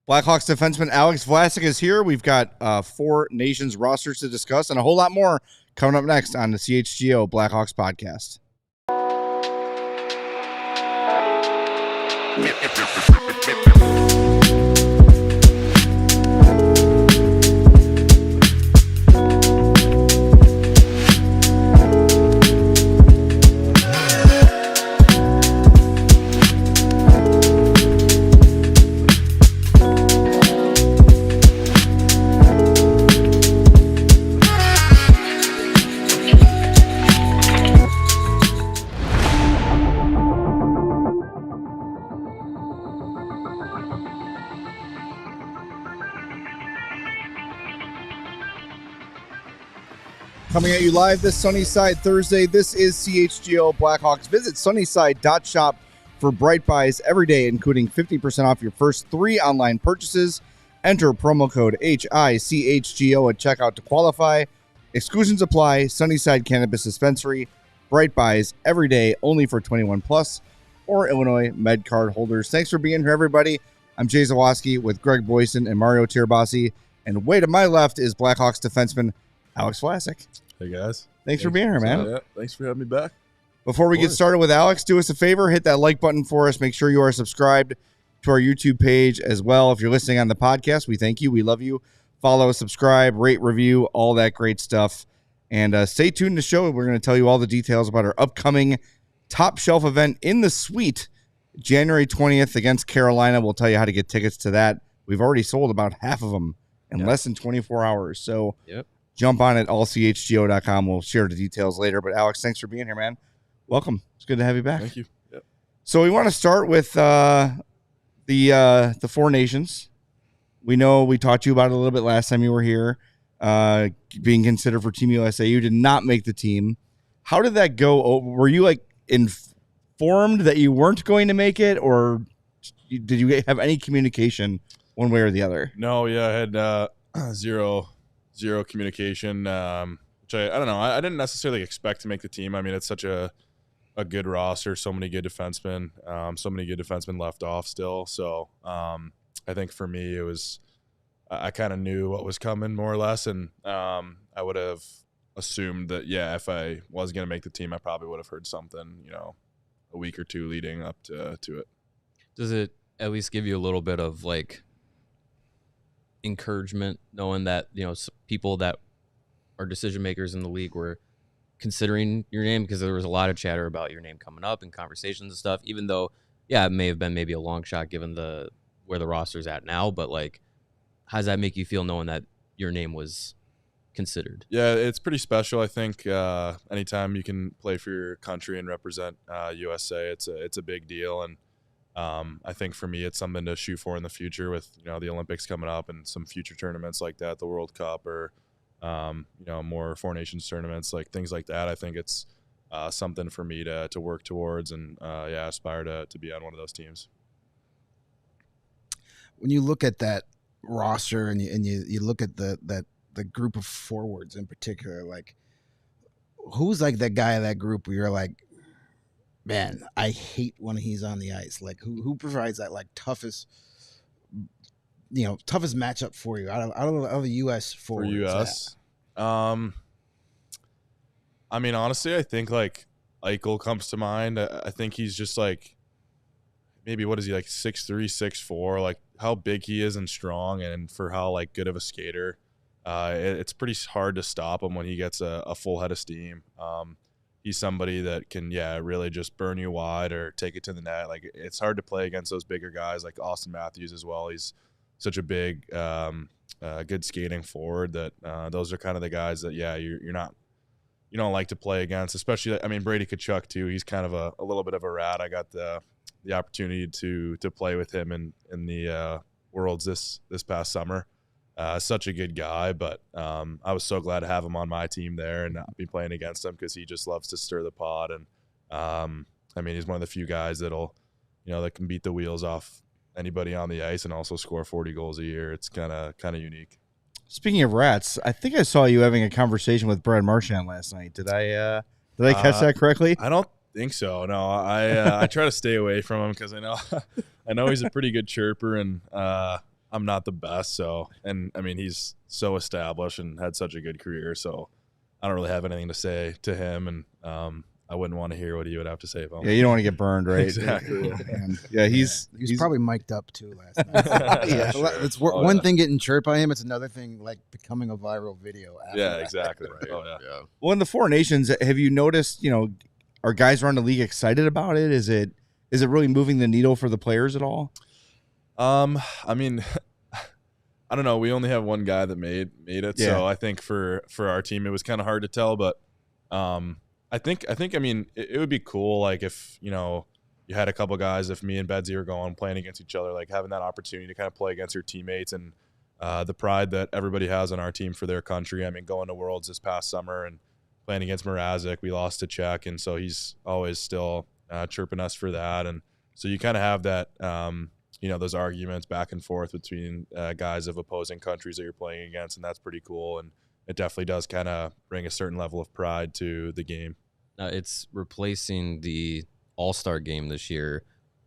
Blackhawks defenseman Alex Vlasic is here. We've got 4 nations rosters to discuss and a whole lot more coming up next on the CHGO Blackhawks Podcast. Coming at you live this Sunnyside Thursday. This is CHGO Blackhawks. Visit sunnyside.shop for bright buys every day, including 50% off your first 3 online purchases. Enter promo code HICHGO at checkout to qualify. Exclusions apply. Sunnyside Cannabis Dispensary. Bright buys every day, only for 21 plus or Illinois Med Card holders. Thanks for being here, everybody. I'm Jay Zawoski with Greg Boyson and Mario Tirabassi. And way to my left is Blackhawks defenseman Alex Vlasic. Hey, guys. Thanks for being here, man. Yeah, thanks for having me back. Before we get started with Alex, do us a favor. Hit that like button for us. Make sure you are subscribed to our YouTube page as well. If you're listening on the podcast, we thank you. We love you. Follow, subscribe, rate, review, all that great stuff. And stay tuned to the show. We're going to tell you all the details about our upcoming Top Shelf event in the Suite, January 20th against Carolina. We'll tell you how to get tickets to that. We've already sold about half of them in less than 24 hours. So jump on at allchgo.com. We'll share the details later. But Alex, thanks for being here, man. Welcome. It's good to have you back. Thank you. Yep. So we want to start with the 4 nations. We know we talked to you about it a little bit last time you were here, being considered for Team USA. You did not make the team. How did that go? Were you like informed that you weren't going to make it, or did you have any communication one way or the other? No, I had zero communication, which I don't know. I didn't necessarily expect to make the team. I mean, it's such a good roster, so many good defensemen, left off still. So I think for me, it was I kind of knew what was coming more or less, and I would have assumed that if I was going to make the team, I probably would have heard something, a week or 2 leading up to it. Does it at least give you a little bit of like encouragement knowing that people that are decision makers in the league were considering your name, because there was a lot of chatter about your name coming up and conversations and stuff, even though it may have been maybe a long shot given where the roster's at now, but like how does that make you feel knowing that your name was considered? It's pretty special. I think anytime you can play for your country and represent USA, it's a big deal, and I think for me, it's something to shoot for in the future with, the Olympics coming up and some future tournaments like that, the World Cup or, more 4 Nations tournaments, like things like that. I think it's something for me to work towards and, aspire to be on one of those teams. When you look at that roster and you look at the group of forwards in particular, like who's like that guy of that group where you're like, man, I hate when he's on the ice. Like who provides that like toughest matchup for you out of the U.S. forwards? For U.S., I mean, honestly, I think like Eichel comes to mind. I think he's just like maybe what is he like 6'3", 6'4", like how big he is and strong, and for how like good of a skater, it's pretty hard to stop him when he gets a full head of steam. He's somebody that can, really just burn you wide or take it to the net. Like it's hard to play against those bigger guys like Austin Matthews as well. He's such a big, good skating forward that those are kind of the guys that, you don't like to play against. Especially, I mean, Brady Tkachuk too. He's kind of a little bit of a rat. I got the opportunity to play with him in the Worlds this past summer. Such a good guy, but I was so glad to have him on my team there and not be playing against him because he just loves to stir the pot. And I mean, he's one of the few guys that can beat the wheels off anybody on the ice and also score 40 goals a year. It's kind of unique. Speaking of rats, I think I saw you having a conversation with Brad Marchand last night. Did I catch that correctly? I don't think so. No, I try to stay away from him because I know he's a pretty good chirper, and I I'm not the best. So, and I mean, he's so established and had such a good career. So I don't really have anything to say to him. And I wouldn't want to hear what he would have to say about Yeah, you don't want to get burned, right? Exactly. And, Yeah, he's probably mic'd up too last night. Yeah, sure. It's Oh, one yeah. thing getting chirped by him. It's another thing like becoming a viral video. After Yeah, that. exactly. Right. Oh, yeah. Yeah. Well, in the Four Nations, have you noticed, are guys around the league excited about it? Is it really moving the needle for the players at all? I mean, I don't know. We only have one guy that made it, Yeah. so I think for our team it was kind of hard to tell. But I think I mean it would be cool, like if you had a couple guys, if me and Bedsy were going playing against each other, like having that opportunity to kind of play against your teammates and the pride that everybody has on our team for their country. I mean, going to Worlds this past summer and playing against Mrazek, we lost to Czech, and so he's always still chirping us for that. And so you kind of have that, those arguments back and forth between guys of opposing countries that you're playing against, and that's pretty cool. And it definitely does kind of bring a certain level of pride to the game. It's replacing the All-Star game this year.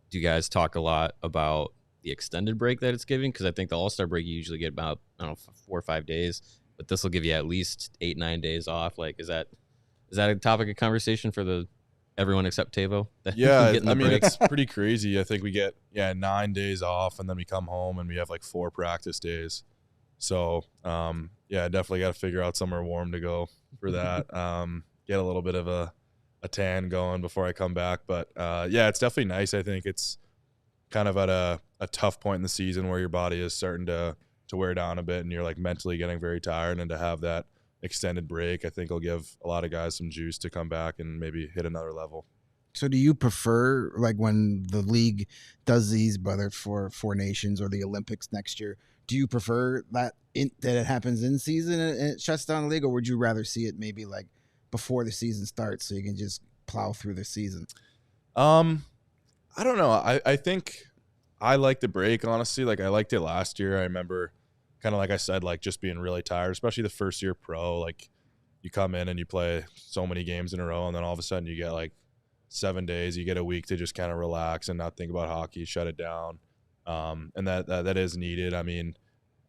Do you guys talk a lot about the extended break that it's giving? Because I think the All-Star break you usually get about 4 or 5 days, but this will give you at least 8-9 days off. Like, is that a topic of conversation for everyone except Tavo? Yeah, Getting the I mean break? it's pretty crazy. I think we get 9 days off, and then we come home and we have like 4 practice days. So definitely got to figure out somewhere warm to go for that. Get a little bit of a tan going before I come back. But it's definitely nice. I think it's kind of at a tough point in the season where your body is starting to wear down a bit and you're like mentally getting very tired, and to have that extended break, I think will give a lot of guys some juice to come back and maybe hit another level. So do you prefer, like, when the league does these, whether it's for Four Nations or the Olympics next year, do you prefer that it happens in season and it shuts down the league, or would you rather see it maybe like before the season starts so you can just plow through the season? I don't know. I think I like the break, honestly. Like, I liked it last year. I remember kind of like I said, like just being really tired, especially the first year pro. Like, you come in and you play so many games in a row, and then all of a sudden you get like 7 days, you get a week to just kind of relax and not think about hockey, shut it down. And that is needed. I mean,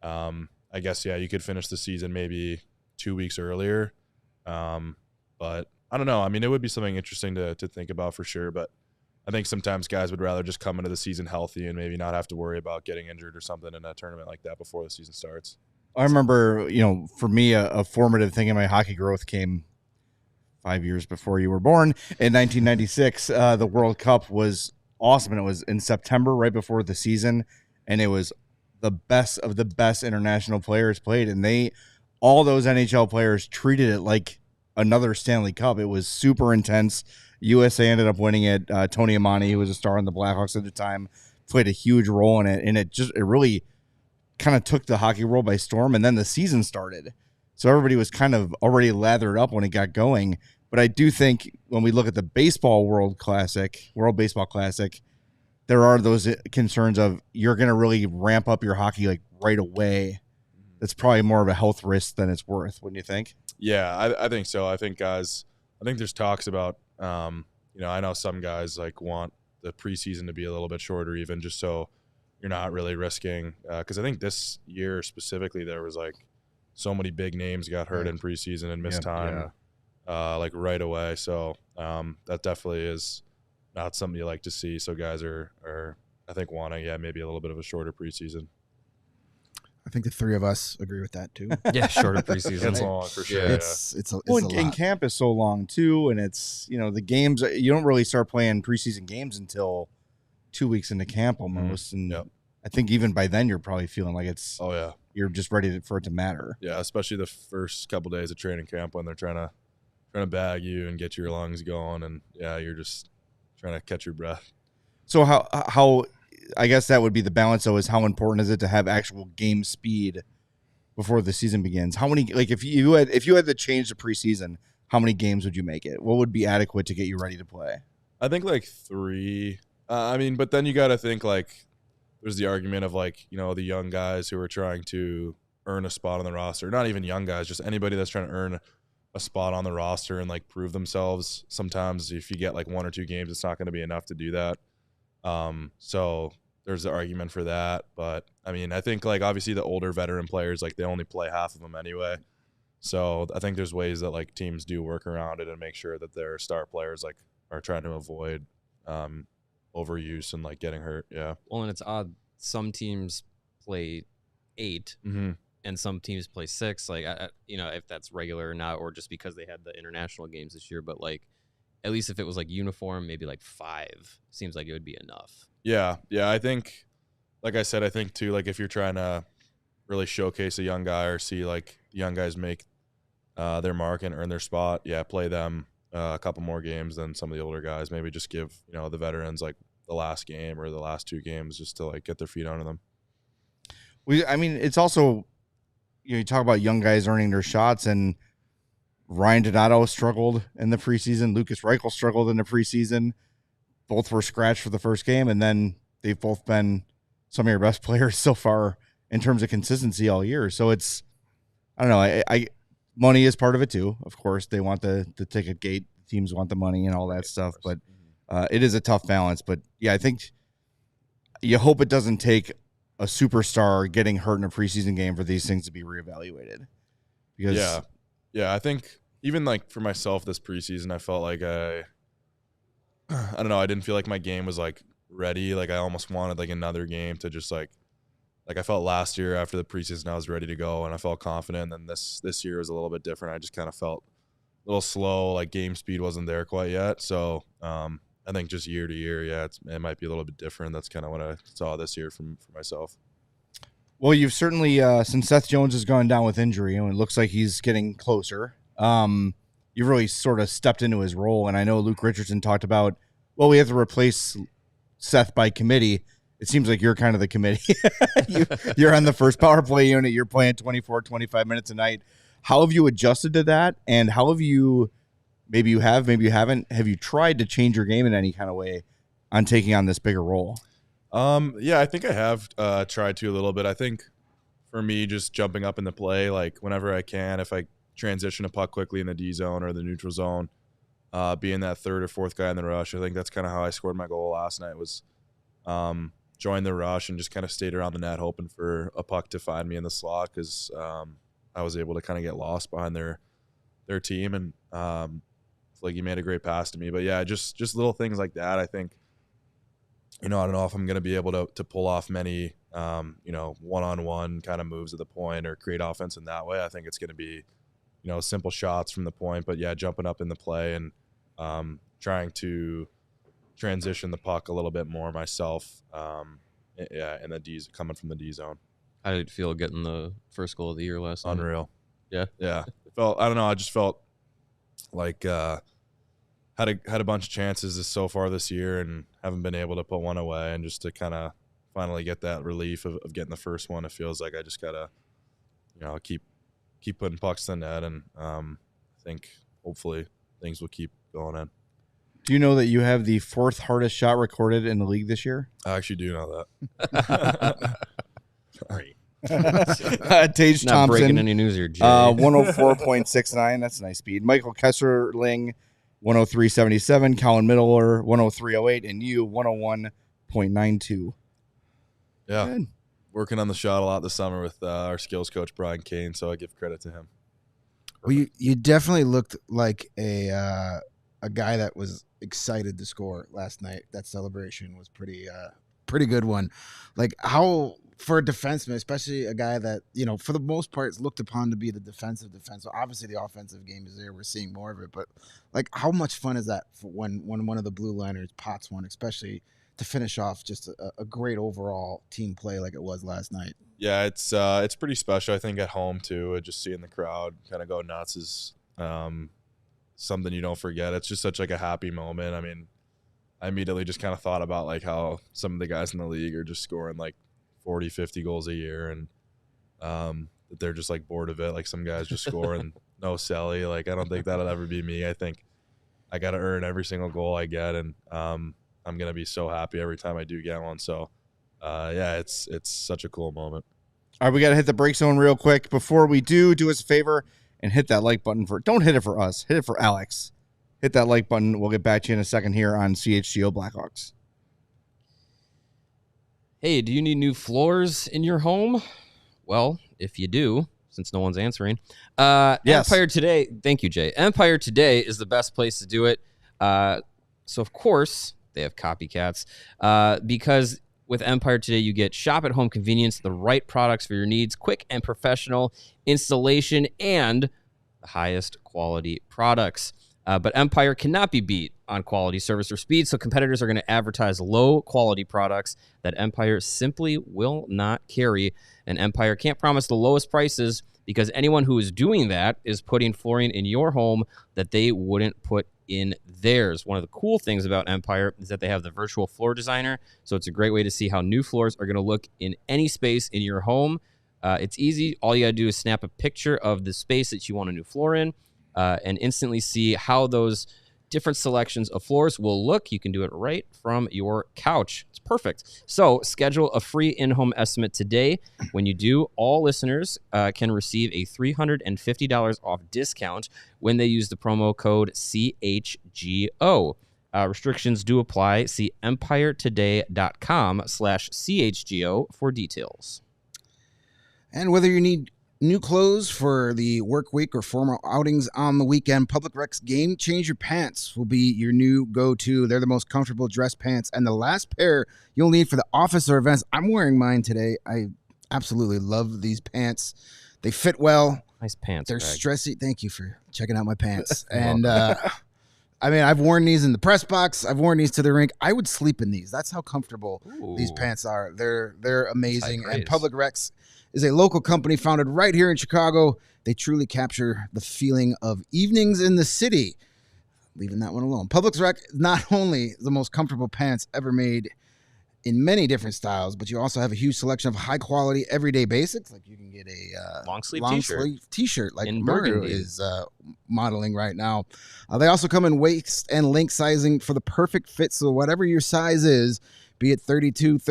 I guess, you could finish the season maybe 2 weeks earlier. But I don't know. I mean, it would be something interesting to think about for sure. But I think sometimes guys would rather just come into the season healthy and maybe not have to worry about getting injured or something in a tournament like that before the season starts. I remember, for me, a formative thing in my hockey growth came 5 years before you were born. In 1996, the World Cup was awesome, and it was in September, right before the season, and it was the best of the best international players played, and all those NHL players treated it like another Stanley Cup. It was super intense. USA ended up winning it. Tony Amani, who was a star in the Blackhawks at the time, played a huge role in it, and it really kind of took the hockey world by storm. And then the season started, so everybody was kind of already lathered up when it got going. But I do think when we look at the World Baseball Classic, there are those concerns of you're going to really ramp up your hockey like right away. That's probably more of a health risk than it's worth. Wouldn't you think? Yeah, I think so. I think there's talks about, I know some guys like want the preseason to be a little bit shorter, even just so you're not really risking. Because I think this year specifically, there was like so many big names got hurt in preseason and missed time, like right away. So that definitely is not something you like to see. So guys are I think wanting maybe a little bit of a shorter preseason. I think the three of us agree with that too. Yeah, shorter preseason. It's long for sure. Yeah. It's a And lot. camp is so long too, and it's the games. You don't really start playing preseason games until 2 weeks into camp almost, and Yep. I think even by then you're probably feeling like Oh yeah, you're just ready for it to matter. yeah. Especially the first couple days of training camp when they're trying to bag you and get your lungs going, and you're just trying to catch your breath. So how I guess that would be the balance though, is how important is it to have actual game speed before the season begins? How many, like if you had to change the preseason, how many games would you make it? What would be adequate to get you ready to play? I think like 3. I mean, but then you got to think like there's the argument of like, the young guys who are trying to earn a spot on the roster. Not even young guys, just anybody that's trying to earn a spot on the roster and like prove themselves. Sometimes if you get like 1 or 2 games, it's not going to be enough to do that. So there's the argument for that. But I mean, I think like obviously the older veteran players, like they only play half of them anyway. So I think there's ways that like teams do work around it and make sure that their star players like are trying to avoid overuse and like getting hurt. Yeah. Well, and it's odd. Some teams play 8 and some teams play 6. Like, if that's regular or not, or just because they had the international games this year. But like, at least if it was like uniform, maybe like 5 seems like it would be enough. Yeah. I think, like I said, I think too, like if you're trying to really showcase a young guy or see like young guys make their mark and earn their spot, play them a couple more games than some of the older guys. Maybe just give the veterans like the last game or the last 2 games just to like get their feet under them. It's also you talk about young guys earning their shots, and Ryan Donato struggled in the preseason. Lucas Reichel struggled in the preseason. Both were scratched for the first game, and then they've both been some of your best players so far in terms of consistency all year. So it's, I don't know. I money is part of it too. Of course, they want the ticket gate. Teams want the money and all that stuff, but it is a tough balance. But yeah, I think you hope it doesn't take a superstar getting hurt in a preseason game for these things to be reevaluated. Because I think even like for myself this preseason, I felt like I don't know. I didn't feel like my game was like ready. Like I almost wanted like another game to just like I felt last year after the preseason I was ready to go and I felt confident. And then this year was a little bit different. I just kind of felt a little slow. Like game speed wasn't there quite yet. So I think just year to year, it might be a little bit different. That's kind of what I saw this year for myself. Well, you've certainly since Seth Jones has gone down with injury, and it looks like he's getting closer. You've really sort of stepped into his role, and I know Luke Richardson talked about, well, we have to replace Seth by committee. It seems like you're kind of the committee. You're on the first power play unit. You're playing 24, 25 minutes a night. How have you adjusted to that? And how have you, maybe you have, maybe you haven't, have you tried to change your game in any kind of way on taking on this bigger role? I think I have tried to a little bit. I think for me, just jumping up in the play, like whenever I can, if I transition a puck quickly in the D zone or the neutral zone, being that third or fourth guy in the rush. I think that's kind of how I scored my goal last night was join the rush and just kind of stayed around the net hoping for a puck to find me in the slot because I was able to kind of get lost behind their team and like he made a great pass to me. But yeah, just little things like that. I think, I don't know if I'm going to be able to pull off many, one-on-one kind of moves at the point or create offense in that way. I think it's going to be, simple shots from the point, but yeah, jumping up in the play and trying to transition the puck a little bit more myself. And the D's coming from the D zone. How did it feel getting the first goal of the year last night? Unreal. Yeah. Yeah. It felt, I don't know. I just felt like, had a bunch of chances so far this year and haven't been able to put one away, and just to kind of finally get that relief of getting the first one, it feels like I just gotta keep putting pucks in the net, and I think hopefully things will keep going in. Do you know that you have the 4th hardest shot recorded in the league this year? I actually do know that. Sorry. Tage Not Thompson, breaking any news here, Jay. 104.69. That's a nice speed. Michael Kesserling, 103.77. Colin Middler, 103.08. And you, 101.92. Yeah. Good. Working on the shot a lot this summer with our skills coach, Brian Kane, so I give credit to him. Well, you definitely looked like a guy that was excited to score last night. That celebration was pretty good one. Like, how, for a defenseman, especially a guy that, for the most part is looked upon to be the defensive defense. So obviously the offensive game is there. We're seeing more of it. But, like, how much fun is that for when one of the blue liners pots one, especially to finish off just a great overall team play like it was last night? Yeah, it's pretty special. I think at home, too, just seeing the crowd kind of go nuts is something you don't forget. It's just such like a happy moment. I mean, I immediately just kind of thought about like how some of the guys in the league are just scoring like 40, 50 goals a year, and they're just like bored of it. Like some guys just score and no celly. Like I don't think that'll ever be me. I think I got to earn every single goal I get, and I'm gonna be so happy every time I do get one. So it's such a cool moment. All right, we got to hit the break zone real quick. Before we do us a favor and hit that like button don't hit it for us. Hit it for Alex. Hit that like button. We'll get back to you in a second here on CHGO Blackhawks. Hey, do you need new floors in your home? Well, if you do, since no one's answering, Yes. Empire Today. Thank you, Jay. Empire Today is the best place to do it. So of course they have copycats because with Empire Today you get shop at home convenience, the right products for your needs, quick and professional installation, and the highest quality products. But Empire cannot be beat on quality, service, or speed, so competitors are going to advertise low-quality products that Empire simply will not carry, and Empire can't promise the lowest prices because anyone who is doing that is putting flooring in your home that they wouldn't put in theirs. One of the cool things about Empire is that they have the virtual floor designer, so it's a great way to see how new floors are going to look in any space in your home. It's easy. All you got to do is snap a picture of the space that you want a new floor in, and instantly see how those different selections of floors will look. You can do it right from your couch. It's perfect. So schedule a free in-home estimate today. When you do, all listeners can receive a $350 off discount when they use the promo code CHGO. Restrictions do apply. See empiretoday.com/CHGO for details. And whether you need new clothes for the work week or formal outings on the weekend, Public Rec's Game Changer Pants will be your new go-to. They're the most comfortable dress pants and the last pair you'll need for the office or events. I'm wearing mine today. I absolutely love these pants. They fit well. Nice pants, They're Greg. stressy. Thank you for checking out my pants. And I mean, I've worn these in the press box. I've worn these to the rink. I would sleep in these. That's how comfortable these pants are. They're amazing. And Public Recs is a local company founded right here in Chicago. They truly capture the feeling of evenings in the city. Leaving that one alone. Public Rec is not only the most comfortable pants ever made in many different styles, but you also have a huge selection of high quality everyday basics. Like you can get a long sleeve t-shirt like in Mario burgundy is modeling right now. They also come in waist and length sizing for the perfect fit. So whatever your size is, be it 32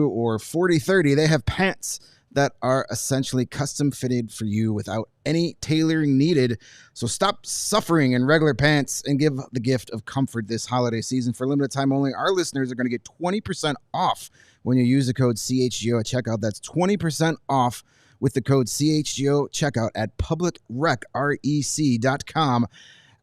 or 40-30, they have pants that are essentially custom fitted for you without any tailoring needed. So stop suffering in regular pants and give the gift of comfort this holiday season. For limited time only, our listeners are going to get 20% off when you use the code CHGO at checkout. That's 20% off with the code CHGO checkout at publicrec.com.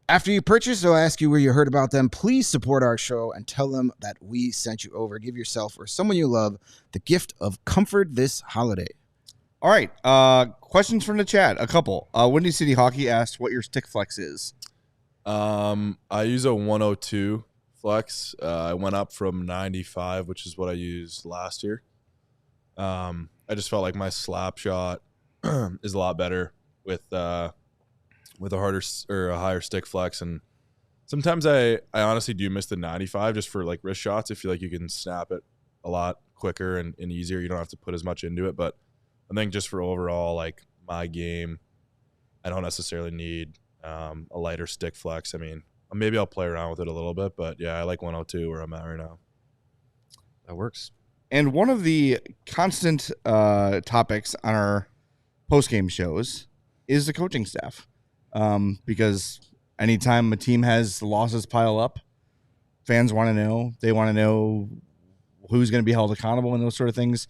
After you purchase, they'll ask you where you heard about them. Please support our show and tell them that we sent you over. Give yourself or someone you love the gift of comfort this holiday. All right. Questions from the chat. A couple. Windy City Hockey asked what your stick flex is. I use a 102 flex. I went up from 95, which is what I used last year. I just felt like my slap shot is a lot better with a harder or a higher stick flex, and sometimes I honestly do miss the 95 just for like wrist shots. I feel like you can snap it a lot quicker and easier. You don't have to put as much into it, but I think just for overall, like my game, I don't necessarily need a lighter stick flex. I mean, maybe I'll play around with it a little bit, but yeah, I like 102 where I'm at right now. That works. And one of the constant topics on our post-game shows is the coaching staff. Because anytime a team has losses pile up, fans want to know. They want to know who's going to be held accountable and those sort of things.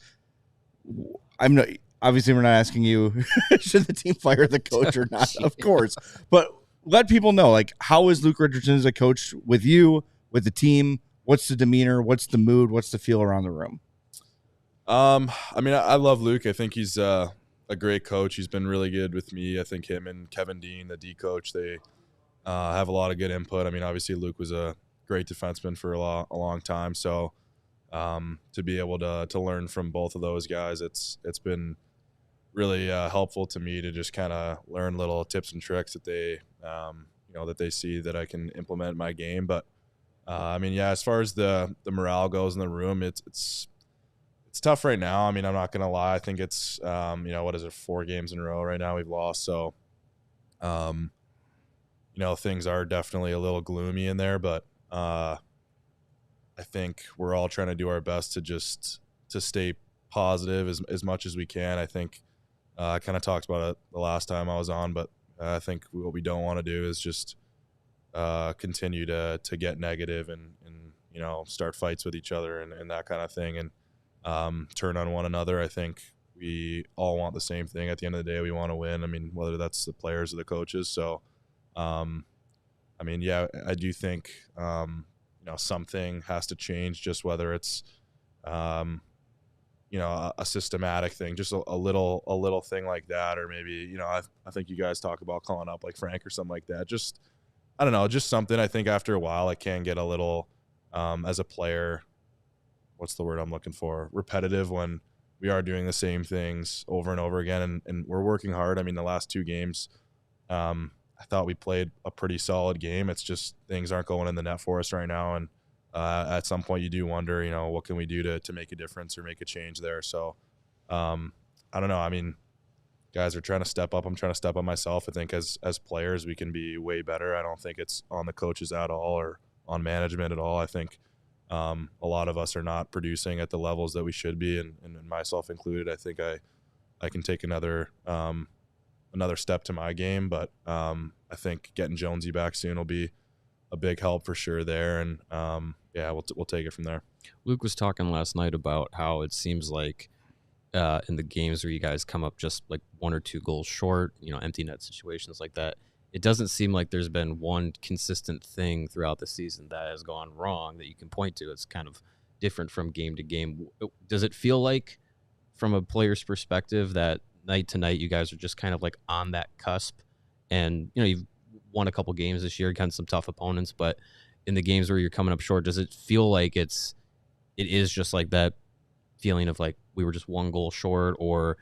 Obviously, we're not asking you should the team fire the coach or not, of course. But let people know, like, how is Luke Richardson as a coach with you, with the team? What's the demeanor? What's the mood? What's the feel around the room? I mean, I love Luke. I think he's a great coach. He's been really good with me. I think him and Kevin Dean, the D coach, they have a lot of good input. I mean, obviously Luke was a great defenseman for a long time. So to be able to learn from both of those guys, it's been really helpful to me to just kind of learn little tips and tricks that they that they see that I can implement in my game. But I mean, yeah, as far as the morale goes in the room, it's tough right now. I mean, I'm not going to lie. I think it's, what is it, 4 games in a row right now we've lost. So, things are definitely a little gloomy in there, but I think we're all trying to do our best to stay positive as much as we can. I think I kind of talked about it the last time I was on, but I think what we don't want to do is just continue to get negative and start fights with each other and that kind of thing. And turn on one another. I think we all want the same thing at the end of the day. We want to win. I mean, whether that's the players or the coaches. So, I mean, yeah, I do think, something has to change, just whether it's, a systematic thing, just a little thing like that. Or maybe, I think you guys talk about calling up like Frank or something like that. Just, I don't know, just something. I think after a while it can get a little, as a player, what's the word I'm looking for? Repetitive when we are doing the same things over and over again. And we're working hard. I mean, the last 2 games, I thought we played a pretty solid game. It's just things aren't going in the net for us right now. And at some point you do wonder, what can we do to make a difference or make a change there? So I don't know. I mean, guys are trying to step up. I'm trying to step up myself. I think as players, we can be way better. I don't think it's on the coaches at all or on management at all. I think a lot of us are not producing at the levels that we should be, and myself included. I think I can take another step to my game, but I think getting Jonesy back soon will be a big help for sure there, and we'll take it from there. Luke was talking last night about how it seems like in the games where you guys come up just like 1 or 2 goals short, empty net situations like that, it doesn't seem like there's been one consistent thing throughout the season that has gone wrong that you can point to. It's kind of different from game to game. Does it feel like, from a player's perspective, that night to night you guys are just kind of like on that cusp? And, you've won a couple games this year against some tough opponents, but in the games where you're coming up short, does it feel like it is just like that feeling of like we were just 1 goal short? Or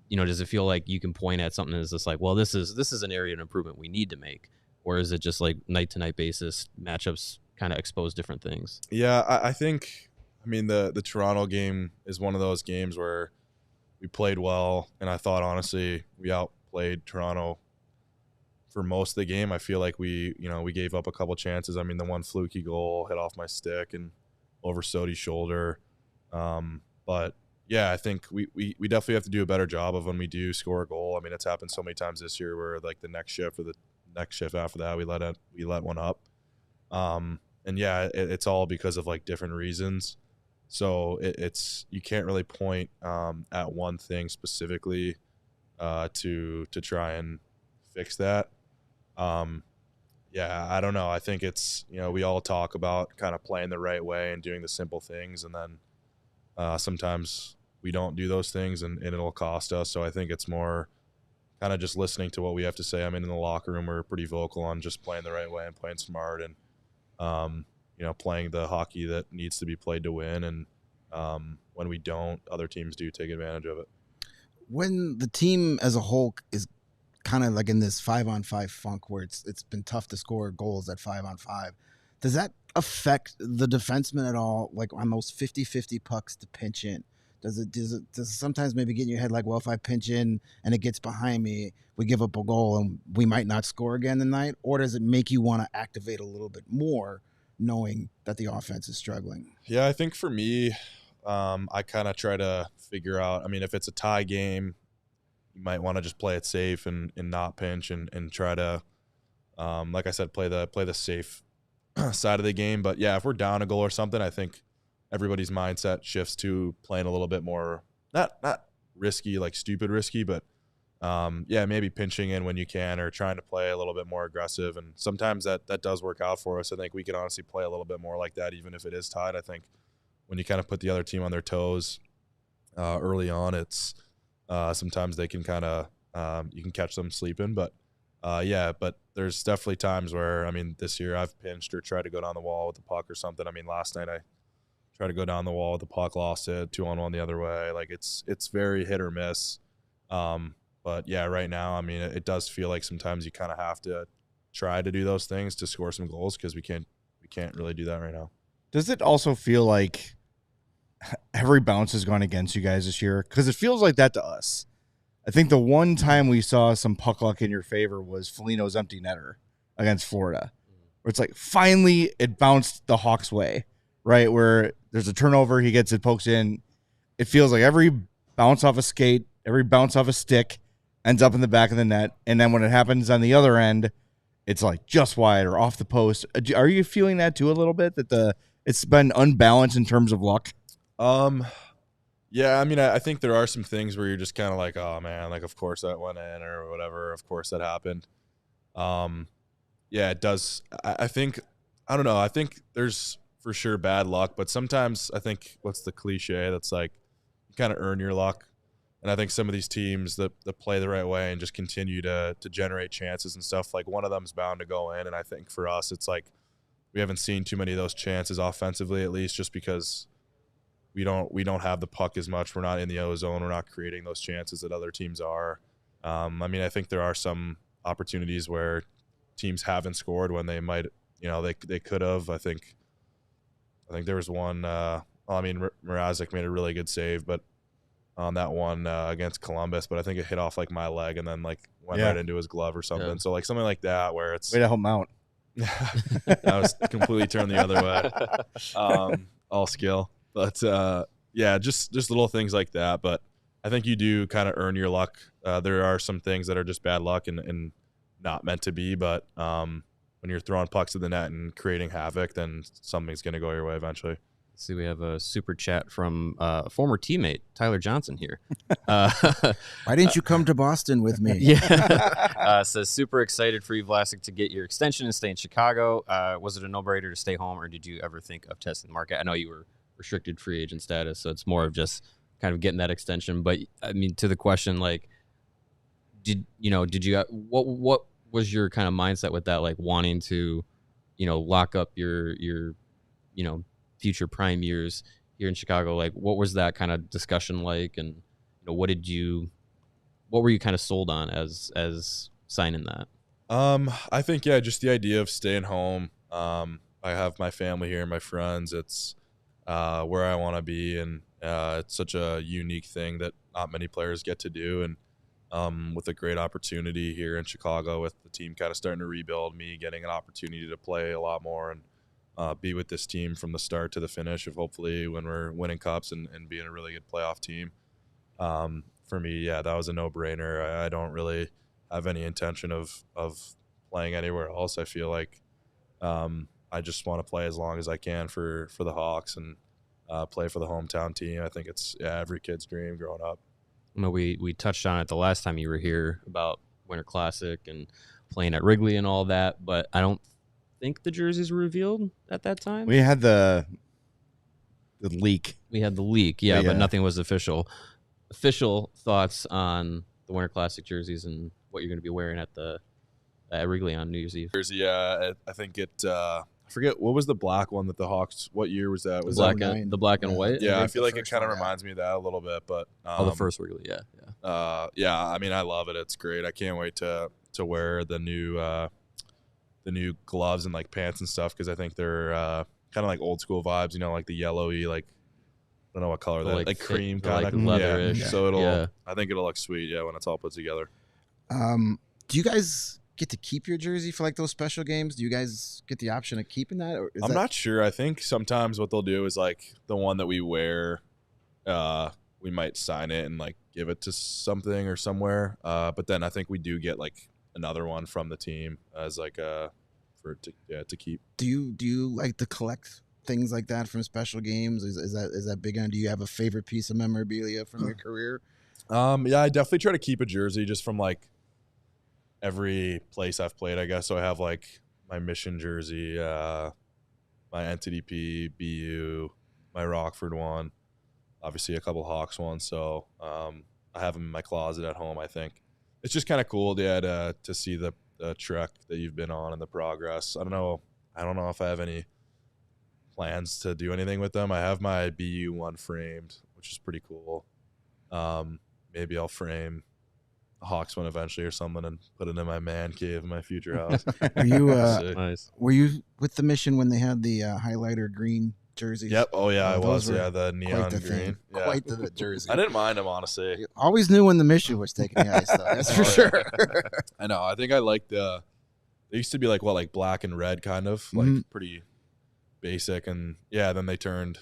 does it feel like you can point at something that's just like, well, this is an area of improvement we need to make? Or is it just like night to night basis matchups kind of expose different things? Yeah, I think, the Toronto game is one of those games where we played well, and I thought honestly we outplayed Toronto for most of the game. I feel like we gave up a couple chances. The one fluky goal hit off my stick and over Sody's shoulder. But yeah, I think we definitely have to do a better job of when we do score a goal. It's happened so many times this year where like the next shift or the next shift after that we let one up. And yeah, it's all because of like different reasons. So it's you can't really point at one thing specifically to try and fix that. Yeah, I don't know. I think it's, we all talk about kind of playing the right way and doing the simple things, and then sometimes we don't do those things and it'll cost us. So I think it's more kind of just listening to what we have to say. In the locker room, we're pretty vocal on just playing the right way and playing smart and, playing the hockey that needs to be played to win. And when we don't, other teams do take advantage of it. When the team as a whole is kind of like in this 5-on-5 funk where it's been tough to score goals at 5-on-5, does that affect the defenseman at all? Like on those 50-50 pucks to pinch in, does it sometimes maybe get in your head like, well, if I pinch in and it gets behind me, we give up a goal and we might not score again tonight? Or does it make you want to activate a little bit more, knowing that the offense is struggling? Yeah, I think for me, I kind of try to figure out, if it's a tie game, you might want to just play it safe and not pinch and try to, like I said, play the safe side of the game. But yeah, if we're down a goal or something, I think everybody's mindset shifts to playing a little bit more, not risky, like stupid risky, but maybe pinching in when you can or trying to play a little bit more aggressive. And sometimes that does work out for us. I think we can honestly play a little bit more like that, even if it is tied. I think when you kind of put the other team on their toes early on, it's sometimes they can kind of you can catch them sleeping. But but there's definitely times where, this year I've pinched or tried to go down the wall with the puck or something. Last night I tried to go down the wall with the puck, lost it, 2-on-1 the other way. Like it's very hit or miss. But yeah, right now, it does feel like sometimes you kind of have to try to do those things to score some goals, because we can't really do that right now. Does it also feel like every bounce has gone against you guys this year? Because it feels like that to us. I think the one time we saw some puck luck in your favor was Foligno's empty netter against Florida, where it's like finally it bounced the Hawks' way, right? Where there's a turnover, he gets it, pokes in. It feels like every bounce off a skate, every bounce off a stick ends up in the back of the net. And then when it happens on the other end, it's like just wide or off the post. Are you feeling that too a little bit, that it's been unbalanced in terms of luck? Yeah, I mean, I think there are some things where you're just kind of like, oh man, like of course that went in or whatever. Of course that happened. Yeah, it does. I think, I don't know. I think there's for sure bad luck, but sometimes I think what's the cliche that's like you kind of earn your luck. And I think some of these teams that play the right way and just continue to generate chances and stuff, like one of them's bound to go in. And I think for us, it's like we haven't seen too many of those chances offensively, at least just because we don't have the puck as much. We're not in the O zone. We're not creating those chances that other teams are. I mean, I think there are some opportunities where teams haven't scored when they might, they could have. I think there was one. Mrazek made a really good save, but on that one against Columbus, but I think it hit off like my leg and then like went right into his glove or something. Yeah. So like something like that where it's way to help him out. I was completely turned the other way. All skill, but yeah, just little things like that. But I think you do kind of earn your luck. There are some things that are just bad luck and not meant to be, but when you're throwing pucks to the net and creating havoc, then something's going to go your way eventually. See, we have a super chat from a former teammate, Tyler Johnson here. Why didn't you come to Boston with me? Yeah. Says, super excited for you, Vlasic, to get your extension and stay in Chicago. Was it a no-brainer to stay home, or did you ever think of testing the market? I know you were restricted free agent status, so it's more of just kind of getting that extension. But, I mean, to the question, like, what was your kind of mindset with that, like wanting to, lock up your future prime years here in Chicago? Like, what was that kind of discussion like, and what were you kind of sold on as signing that? I think just the idea of staying home. I have my family here and my friends. It's where I want to be, and it's such a unique thing that not many players get to do, and with a great opportunity here in Chicago with the team kind of starting to rebuild, me getting an opportunity to play a lot more and be with this team from the start to the finish of hopefully when we're winning cups and being a really good playoff team. For me, that was a no-brainer. I don't really have any intention of playing anywhere else. I feel like I just want to play as long as I can for the Hawks and play for the hometown team. I think it's every kid's dream growing up. We touched on it the last time you were here about Winter Classic and playing at Wrigley and all that, but I don't think the jerseys were revealed at that time. We had the leak. We had the leak, yeah, but nothing was official. Official thoughts on the Winter Classic jerseys and what you're going to be wearing at Wrigley on New Year's Eve. Jersey, I think it. I forget what was the black one that the Hawks. What year was that? Was the black and white? Yeah, I feel like it kind of reminds me of that a little bit, but the first Wrigley, yeah. I mean, I love it. It's great. I can't wait to wear the new gloves and like pants and stuff, because I think they're kind of like old school vibes, like the yellowy, like I don't know what color that, like cream kind of, like leatherish. Yeah. So I think it'll look sweet, when it's all put together. Do you guys get to keep your jersey for like those special games? Do you guys get the option of keeping that? Or I'm not sure. I think sometimes what they'll do is like the one that we wear, we might sign it and like give it to something or somewhere. But then I think we do get like another one from the team as like to keep. Do you like to collect things like that from special games? Is that big on? Do you have a favorite piece of memorabilia from your career? I definitely try to keep a jersey just from like every place I've played, I guess. So I have like my Mission jersey, my NTDP, BU, my Rockford one, obviously a couple Hawks ones. So I have them in my closet at home. I think it's just kind of cool, to see the trek that you've been on and the progress. I don't know if I have any plans to do anything with them. I have my BU one framed, which is pretty cool. Maybe I'll frame a Hawks one eventually or something and put it in my man cave in my future house. Nice. Were you with the Mission when they had the highlighter green jerseys? Yep. Oh yeah, I was. Yeah, the neon green. Yeah. Quite the jersey. I didn't mind them, honestly. Always knew when the Mission was taking the ice, though. That's for sure. I know. I think I liked they used to be like black and red, kind of like pretty basic, and then they turned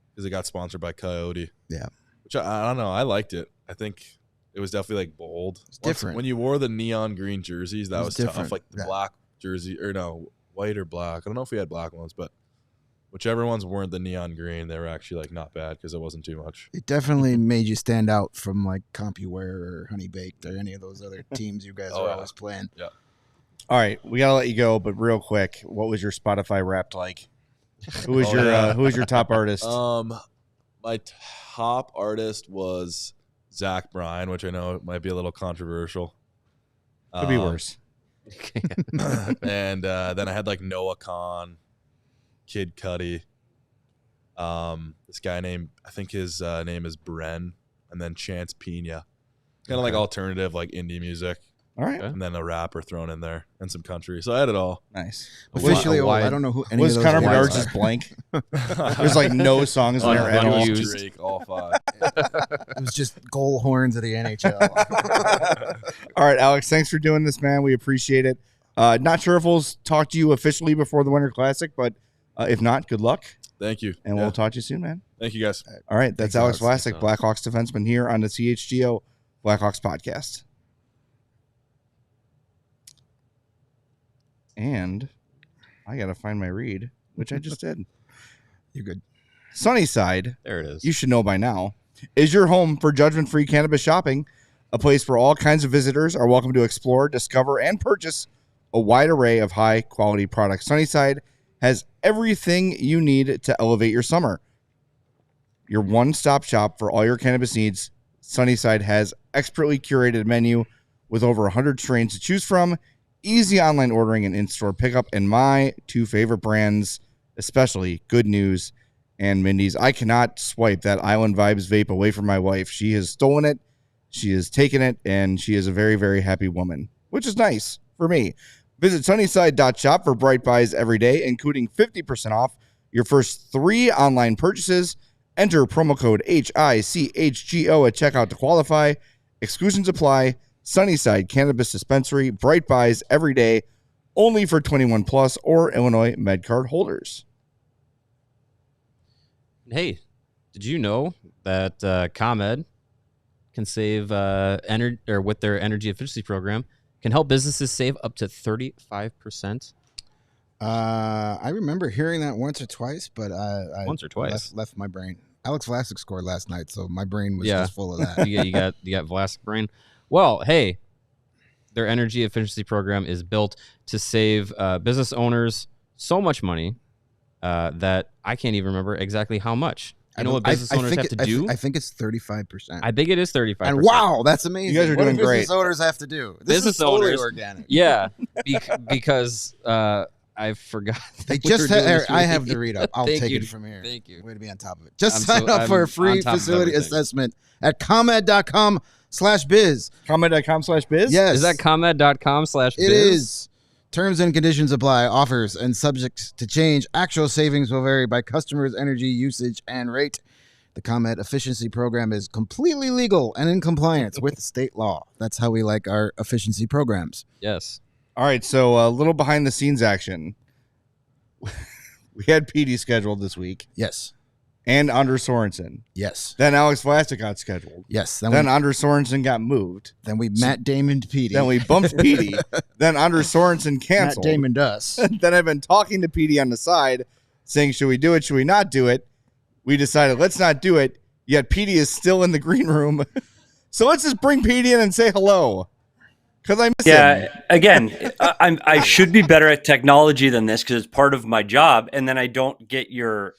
because it got sponsored by Coyote. Yeah. Which I don't know. I liked it. I think it was definitely like bold. It's different. When you wore the neon green jerseys, that was different. tough. Like the black jersey, or no, white or black. I don't know if we had black ones, but whichever ones weren't the neon green, they were actually like not bad because it wasn't too much. It definitely made you stand out from like CompuWare or Honey Baked or any of those other teams you guys are always playing. Yeah. All right, we gotta let you go, but real quick, what was your Spotify Wrapped like? Who was your top artist? My top artist was Zach Bryan, which I know might be a little controversial. Could be worse. And then I had like Noah Khan, Kid Cudi, this guy named, I think his name is Bren, and then Chance Pina. Kind of like alternative, like indie music. All right. And then a rapper thrown in there and some country. So I had it all. Nice. Officially, I don't know who any was of those Connor guys Bedard's are. just blank. There's like no songs in there at all. Unused. Drake, all 5. It was just goal horns of the NHL. All right, Alex, thanks for doing this, man. We appreciate it. Not sure if we'll talk to you officially before the Winter Classic, but if not, good luck. Thank you. And we'll talk to you soon, man. Thank you, guys. All right, that's Thanks, Alex Alex. Vlasic, Blackhawks defenseman here on the CHGO Blackhawks Podcast. And I got to find my read, which I just did. You're good. Sunnyside, There it is. you should know by now, is your home for judgment-free cannabis shopping, a place where all kinds of visitors are welcome to explore, discover, and purchase a wide array of high-quality products. Sunnyside has everything you need to elevate your summer. Your one-stop shop for all your cannabis needs, Sunnyside has expertly curated menu with over 100 strains to choose from, easy online ordering and in-store pickup, and my 2 favorite brands, especially Good News and Mindy's. I cannot swipe that Island Vibes vape away from my wife. She has stolen it, she has taken it, and she is a very, very happy woman, which is nice for me. Visit sunnyside.shop for bright buys every day, including 50% off your first 3 online purchases. Enter promo code HICHGO at checkout to qualify. Exclusions apply. Sunnyside Cannabis Dispensary, bright buys every day, only for 21 plus or Illinois MedCard holders. Hey, did you know that ComEd can save energy, or with their energy efficiency program, can help businesses save up to 35%? I remember hearing that once or twice, but I Once or twice. left my brain. Alex Vlasic scored last night, so my brain was Yeah. just full of that. you got Vlasic brain. Well, hey, their energy efficiency program is built to save business owners so much money that I can't even remember exactly how much. You know what business owners have to do? I think it's 35%. I think it is 35%. And wow, that's amazing. You guys are What doing do business great. owners have to do? This Business is totally owners- organic. Yeah, because I forgot. They that we were just doing this I have really- the read up. I'll Thank take you. it from here. Thank you. Way to be on top of it. Just I'm sign so- up for I'm a free on top of facility everything. assessment at comed.com/biz. Comment.com/biz? Yes. Is that comed.com/biz? It is. Terms and conditions apply. Offers and subject to change. Actual savings will vary by customers' energy usage and rate. The ComEd efficiency program is completely legal and in compliance with state law. That's how we like our efficiency programs. Yes. All right, so a little behind the scenes action. We had PD scheduled this week Yes. and Anders Sorensen. Yes. Then Alex Vlasic got scheduled. Yes. Then Anders Sorensen got moved. Then we Matt Damon PD. Then we bumped PD. Then Anders Sorensen Matt canceled. Damon does. Then I've been talking to PD on the side, saying, should we do it? Should we not do it? We decided, let's not do it. Yet PD is still in the green room. So let's just bring PD in and say hello. Because I miss him. Yeah, again, I should be better at technology than this because it's part of my job, and then I don't get your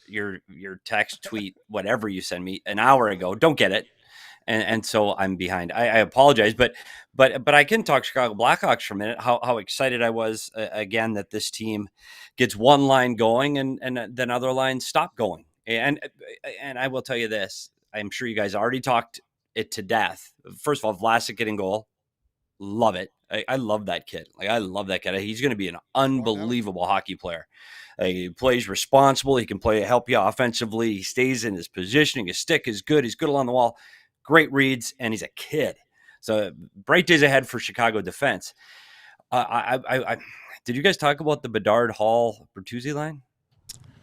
text, tweet, whatever you send me an hour ago. Don't get it, and so I'm behind. I apologize, but I can talk Chicago Blackhawks for a minute. How excited I was again that this team gets one line going and then other lines stop going, and I will tell you this. I'm sure you guys already talked it to death. First of all, Vlasic getting goal. Love it. I love that kid. I love that kid. He's going to be an unbelievable hockey player. He plays responsible. He can help you offensively. He stays in his positioning. His stick is good. He's good along the wall. Great reads, and he's a kid. So bright days ahead for Chicago defense. Did you guys talk about the Bedard Hall Bertuzzi line?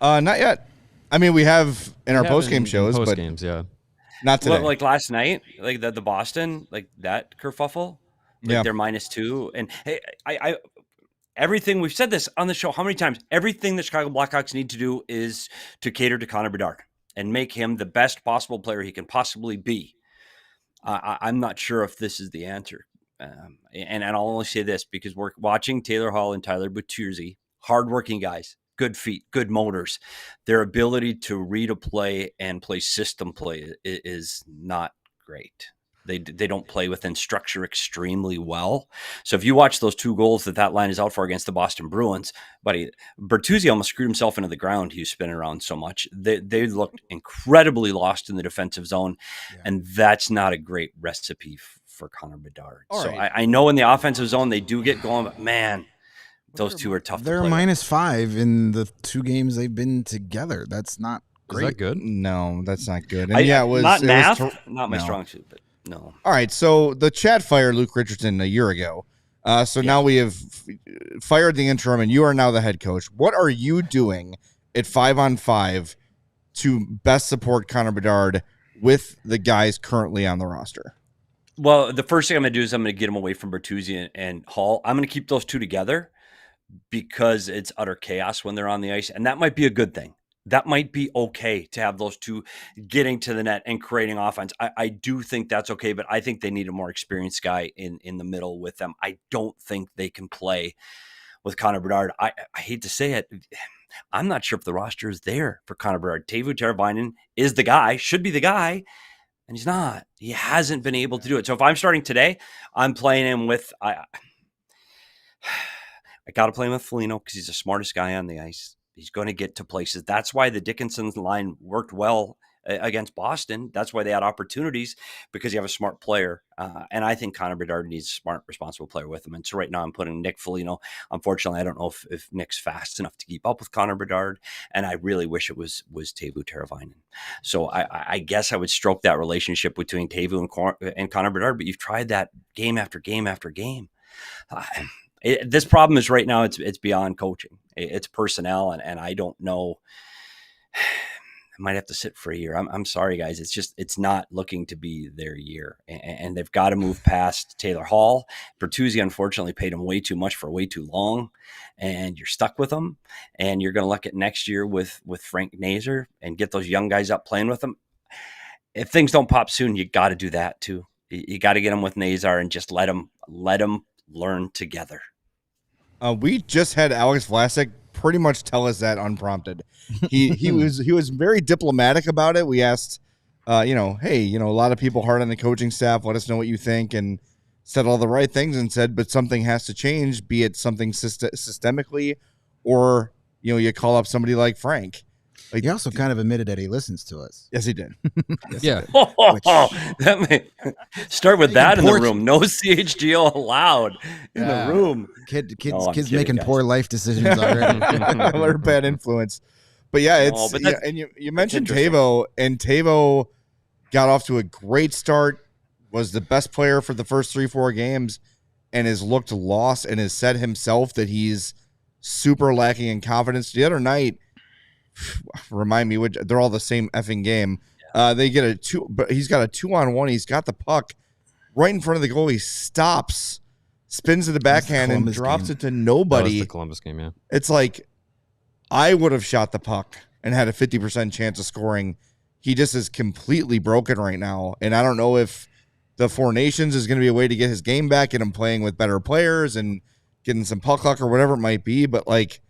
Not yet. I mean, we have in our post-game shows, Post but games, yeah. not today. Like last night, like the Boston, like that kerfuffle. Like Yeah. they're -2, and hey, everything, we've said this on the show how many times, everything the Chicago Blackhawks need to do is to cater to Connor Bedard and make him the best possible player he can possibly be. I'm not sure if this is the answer. And I'll only say this because we're watching Taylor Hall and Tyler Bertuzzi, hardworking guys, good feet, good motors. Their ability to read a play and play system play is not great. They don't play within structure extremely well. So if you watch those 2 goals that line is out for against the Boston Bruins, buddy, Bertuzzi almost screwed himself into the ground. He was spinning around so much. They looked incredibly lost in the defensive zone, and that's not a great recipe for Connor Bedard. All so right. I know in the offensive zone they do get going, but man, those two are tough to play. They're -5 in the 2 games they've been together. That's not great. Is that good? No, that's not good. And it was not my strong suit, but no. All right, so the chat fired Luke Richardson a year ago. Now we have fired the interim, and you are now the head coach. What are you doing at 5-on-5 to best support Connor Bedard with the guys currently on the roster? Well, the first thing I'm going to do is I'm going to get him away from Bertuzzi and Hall. I'm going to keep those 2 together because it's utter chaos when they're on the ice, and that might be a good thing. That might be okay to have those 2 getting to the net and creating offense. I do think that's okay, but I think they need a more experienced guy in the middle with them. I don't think they can play with Connor Bedard. I hate to say it. I'm not sure if the roster is there for Connor Bedard. Teuvo Teravainen is the guy, should be the guy, and he's not. He hasn't been able to do it. So if I'm starting today, I'm playing him with I got to play him with Foligno because he's the smartest guy on the ice. He's going to get to places. That's why the Dickinson line worked well against Boston. That's why they had opportunities, because you have a smart player. And I think Connor Bedard needs a smart, responsible player with him. And so right now I'm putting Nick Foligno. Unfortunately, I don't know if Nick's fast enough to keep up with Connor Bedard. And I really wish it was Teuvo Teravainen. So I guess I would stroke that relationship between Teuvo and Connor Bedard. But you've tried that game after game after game. This problem is right now it's beyond coaching. It's personnel, and I don't know. I might have to sit for a year. I'm sorry, guys. It's not looking to be their year, and they've got to move past Taylor Hall. Bertuzzi, unfortunately, paid him way too much for way too long, and you're stuck with him. And you're going to look at next year with Frank Nazar and get those young guys up playing with them. If things don't pop soon, you got to do that too. You got to get them with Nazar and just let them learn together. We just had Alex Vlasic pretty much tell us that unprompted. He was very diplomatic about it. We asked, hey, a lot of people hard on the coaching staff. Let us know what you think, and said all the right things and said, but something has to change. Be it something systemically, or you call up somebody like Frank. Like, he also kind of admitted that he listens to us. Yes, he did. Yes, yeah. That may start with that in the room. No CHGO allowed in the room. Kids making poor life decisions already. They're bad influence. But yeah, and you mentioned Teuvo, and Teuvo got off to a great start, was the best player for the first 3-4 games, and has looked lost and has said himself that he's super lacking in confidence. The other night, remind me, they're all the same effing game. They get a 2, but he's got a 2-on-1. He's got the puck right in front of the goal. He stops, spins to the backhand, and drops it to nobody. That was the Columbus game, yeah. It's like, I would have shot the puck and had a 50% chance of scoring. He just is completely broken right now. And I don't know if the Four Nations is going to be a way to get his game back, get him playing with better players and getting some puck luck or whatever it might be. But like,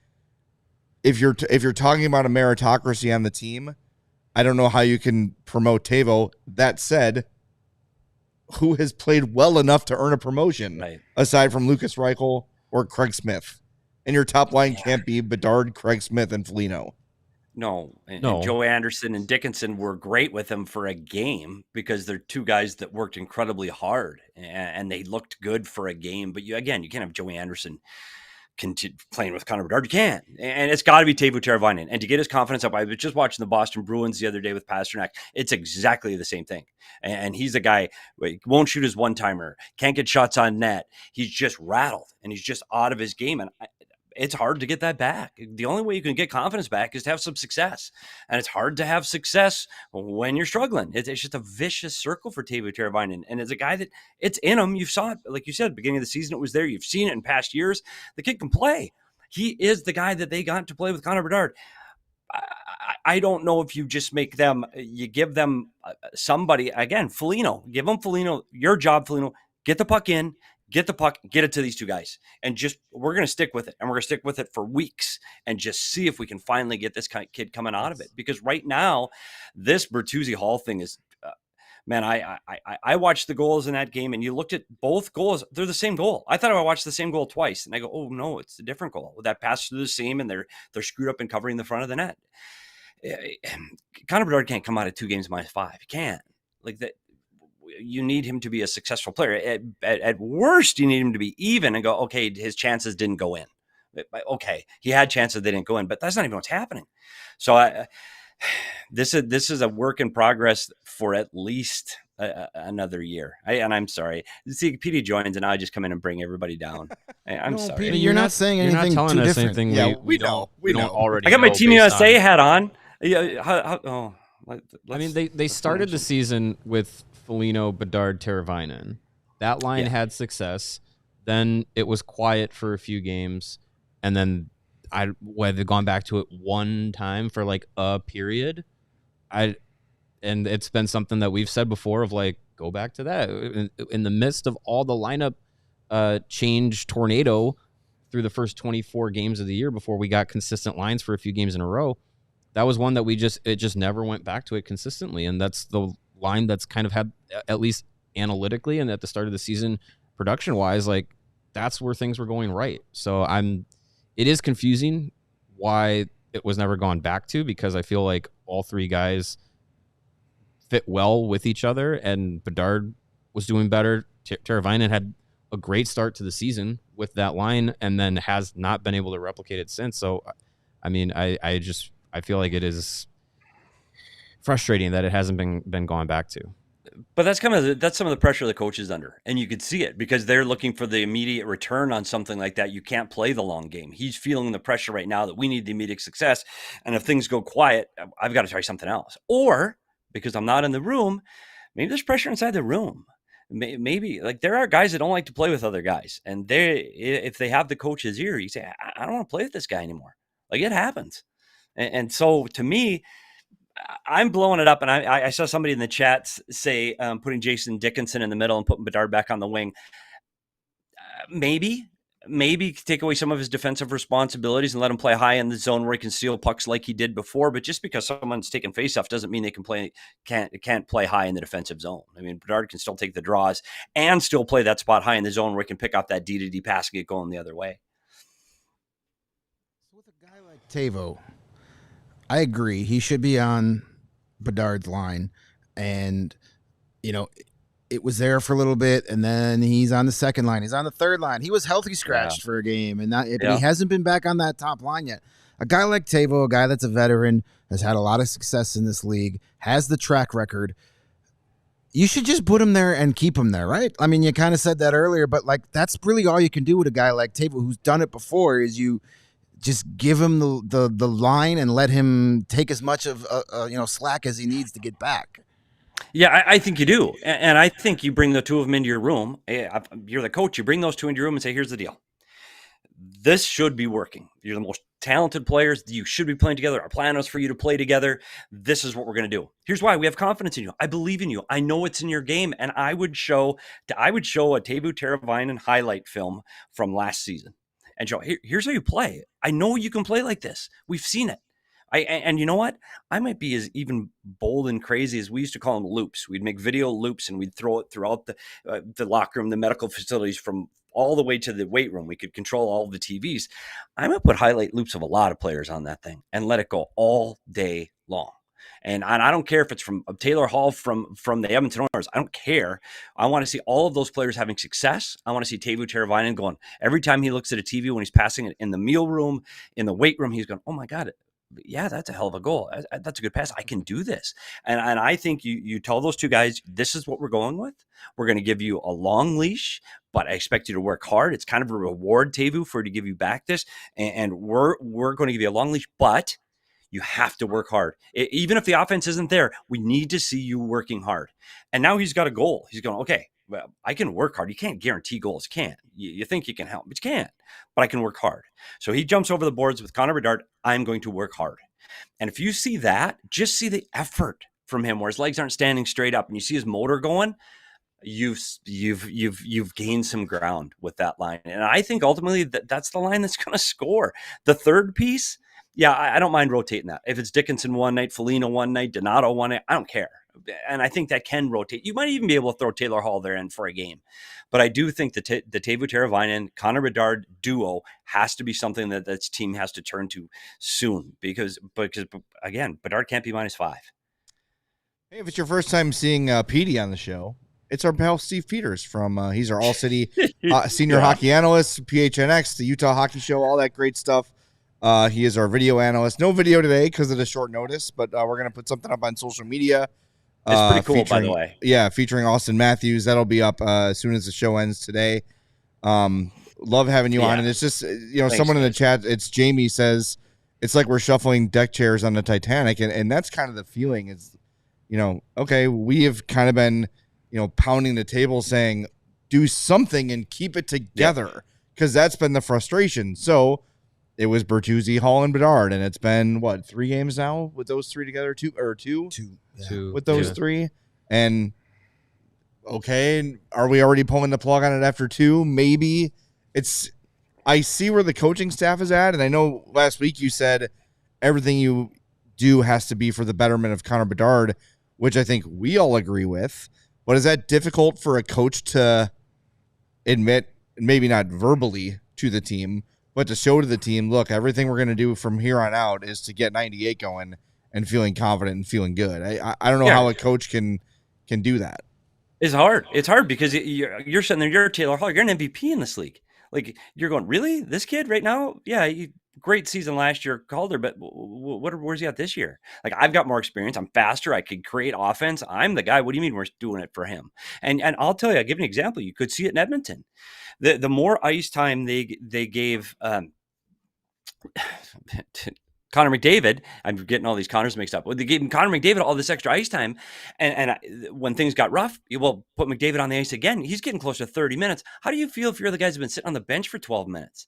if you're talking about a meritocracy on the team, I don't know how you can promote Teuvo. That said, who has played well enough to earn a promotion aside from Lucas Reichel or Craig Smith? And your top line can't be Bedard, Craig Smith, and Foligno. No. And Joe Anderson and Dickinson were great with him for a game because they're 2 guys that worked incredibly hard and they looked good for a game. But you can't have Joey Anderson playing with Connor Bedard. You can't. And it's got to be Teuvo Teravainen. And to get his confidence up, I was just watching the Boston Bruins the other day with Pasternak. It's exactly the same thing. And he's a guy who won't shoot his one-timer, can't get shots on net. He's just rattled, and he's just out of his game. And it's hard to get that back. The only way you can get confidence back is to have some success. And it's hard to have success when you're struggling. It's just a vicious circle for Teuvo Teravainen. And as a guy that it's in him, you saw it, like you said, beginning of the season, it was there. You've seen it in past years. The kid can play. He is the guy that they got to play with Connor Bedard. I don't know if you just make them, you give them somebody, again, Foligno, give them Foligno, your job, Foligno, get the puck in, get the puck, get it to these two guys. And just, we're going to stick with it. And we're going to stick with it for weeks and just see if we can finally get this kid coming out of it. Because right now, this Bertuzzi Hall thing is, man, I watched the goals in that game, and you looked at both goals. They're the same goal. I thought I watched the same goal twice, and I go, oh no, it's a different goal. That pass through the seam, and they're screwed up in covering the front of the net. Connor Bedard can't come out of 2 games -5. He can't. Like that. You need him to be a successful player. At worst, you need him to be even and go, okay, his chances didn't go in. Okay, he had chances, they didn't go in, but that's not even what's happening. So this is a work in progress for at least another year. I'm sorry. See, PD joins and I just come in and bring everybody down. I'm sorry. Peter, you're not saying anything telling too us different. anything Yeah, we don't already. I got my know Team based USA on- hat on. Yeah. I mean, they started the season with Foligno, Bedard, Teravainen. That line had success. Then it was quiet for a few games, and then they've gone back to it one time for like a period. And it's been something that we've said before of like, go back to that. In the midst of all the lineup change tornado through the first 24 games of the year before we got consistent lines for a few games in a row, that was one that it just never went back to it consistently. And that's the line that's kind of had, at least analytically and at the start of the season production wise, like that's where things were going right. So it is confusing why it was never gone back to, because I feel like all 3 guys fit well with each other, and Bedard was doing better. Teravainen had a great start to the season with that line and then has not been able to replicate it since. So, I mean, I feel like it is frustrating that it hasn't been gone back to. But that's some of the pressure the coach is under, and you could see it because they're looking for the immediate return on something like that. You can't play the long game. He's feeling the pressure right now that we need the immediate success, and if things go quiet, I've got to try something else. Or because I'm not in the room, maybe there's pressure inside the room. Maybe like there are guys that don't like to play with other guys, and if they have the coach's ear, you say, I don't want to play with this guy anymore. Like it happens, and so to me, I'm blowing it up, and I saw somebody in the chat say putting Jason Dickinson in the middle and putting Bedard back on the wing. Maybe take away some of his defensive responsibilities and let him play high in the zone where he can steal pucks like he did before. But just because someone's taking faceoff doesn't mean they can't play high in the defensive zone. I mean, Bedard can still take the draws and still play that spot high in the zone where he can pick up that D-to-D pass and get going the other way. With a guy like Teuvo, I agree. He should be on Bedard's line. And, it was there for a little bit, and then he's on the second line. He's on the third line. He was healthy scratched for a game, but he hasn't been back on that top line yet. A guy like Teuvo, a guy that's a veteran, has had a lot of success in this league, has the track record. You should just put him there and keep him there, right? I mean, you kind of said that earlier, but like that's really all you can do with a guy like Teuvo who's done it before is you just give him the line and let him take as much of slack as he needs to get back. Yeah, I think you do. And I think you bring the two of them into your room. You're the coach. You bring those two into your room and say, here's the deal. This should be working. You're the most talented players. You should be playing together. Our plan is for you to play together. This is what we're going to do. Here's why. We have confidence in you. I believe in you. I know it's in your game. And I would show a Teuvo Teravainen highlight film from last season and show, here's how you play. I know you can play like this. We've seen it. And you know what? I might be as even bold and crazy as we used to call them loops. We'd make video loops and we'd throw it throughout the locker room, the medical facilities, from all the way to the weight room. We could control all of the TVs. I might put highlight loops of a lot of players on that thing and let it go all day long. And I don't care if it's from Taylor Hall from the Edmonton Oilers. I don't care. I want to see all of those players having success. I want to see Teuvo Teravainen going, every time he looks at a TV when he's passing it in the meal room, in the weight room, he's going, oh my God, yeah, that's a hell of a goal. That's a good pass. I can do this. And I think you tell those two guys, this is what we're going with. We're going to give you a long leash, but I expect you to work hard. It's kind of a reward, Teuvo, to give you back this. And we're going to give you a long leash, but you have to work hard. Even if the offense isn't there, we need to see you working hard. And now he's got a goal. He's going, okay, well, I can work hard. You can't guarantee goals. You can't. You think you can help, but you can't. But I can work hard. So he jumps over the boards with Connor Bedard. I'm going to work hard. And if you see that, just see the effort from him where his legs aren't standing straight up and you see his motor going, you've gained some ground with that line. And I think ultimately that's the line that's going to score. The third piece, yeah, I don't mind rotating that. If it's Dickinson one night, Foligno one night, Donato one night, I don't care. And I think that can rotate. You might even be able to throw Taylor Hall there in for a game. But I do think the Teuvo Teravainen, Connor Bedard duo has to be something that this team has to turn to soon. Because again, Bedard can't be -5. Hey, if it's your first time seeing Petey on the show, it's our pal Steve Peters from, he's our All-City senior hockey analyst, PHNX, the Utah Hockey Show, all that great stuff. He is our video analyst. No video today because of the short notice, but we're going to put something up on social media. It's pretty cool, by the way. Yeah, featuring Austin Matthews. That'll be up as soon as the show ends today. Love having you on. And it's just, Thanks, someone in the chat, it's Jamie says, it's like we're shuffling deck chairs on the Titanic. And that's kind of the feeling is, okay, we have kind of been, pounding the table saying, do something and keep it together because that's been the frustration. So it was Bertuzzi, Hall, and Bedard, and it's been, 3 games now with those three together? Two with those three? And, okay, are we already pulling the plug on it after 2? Maybe. I see where the coaching staff is at, and I know last week you said everything you do has to be for the betterment of Connor Bedard, which I think we all agree with. But is that difficult for a coach to admit, maybe not verbally to the team, but to show to the team, look, everything we're going to do from here on out is to get 98 going and feeling confident and feeling good. I don't know how a coach can do that. It's hard. It's hard because you're sitting there, you're Taylor Hall, you're an MVP in this league. Like, you're going, really? This kid right now? Yeah, great season last year, Calder, but where's he at this year? Like, I've got more experience. I'm faster. I could create offense. I'm the guy. What do you mean we're doing it for him? And I'll tell you, I'll give you an example. You could see it in Edmonton. The more ice time they gave Connor McDavid, I'm getting all these Connors mixed up. Well, they gave Connor McDavid all this extra ice time, and when things got rough, put McDavid on the ice again. He's getting close to 30 minutes. How do you feel if you're the guys who've been sitting on the bench for 12 minutes?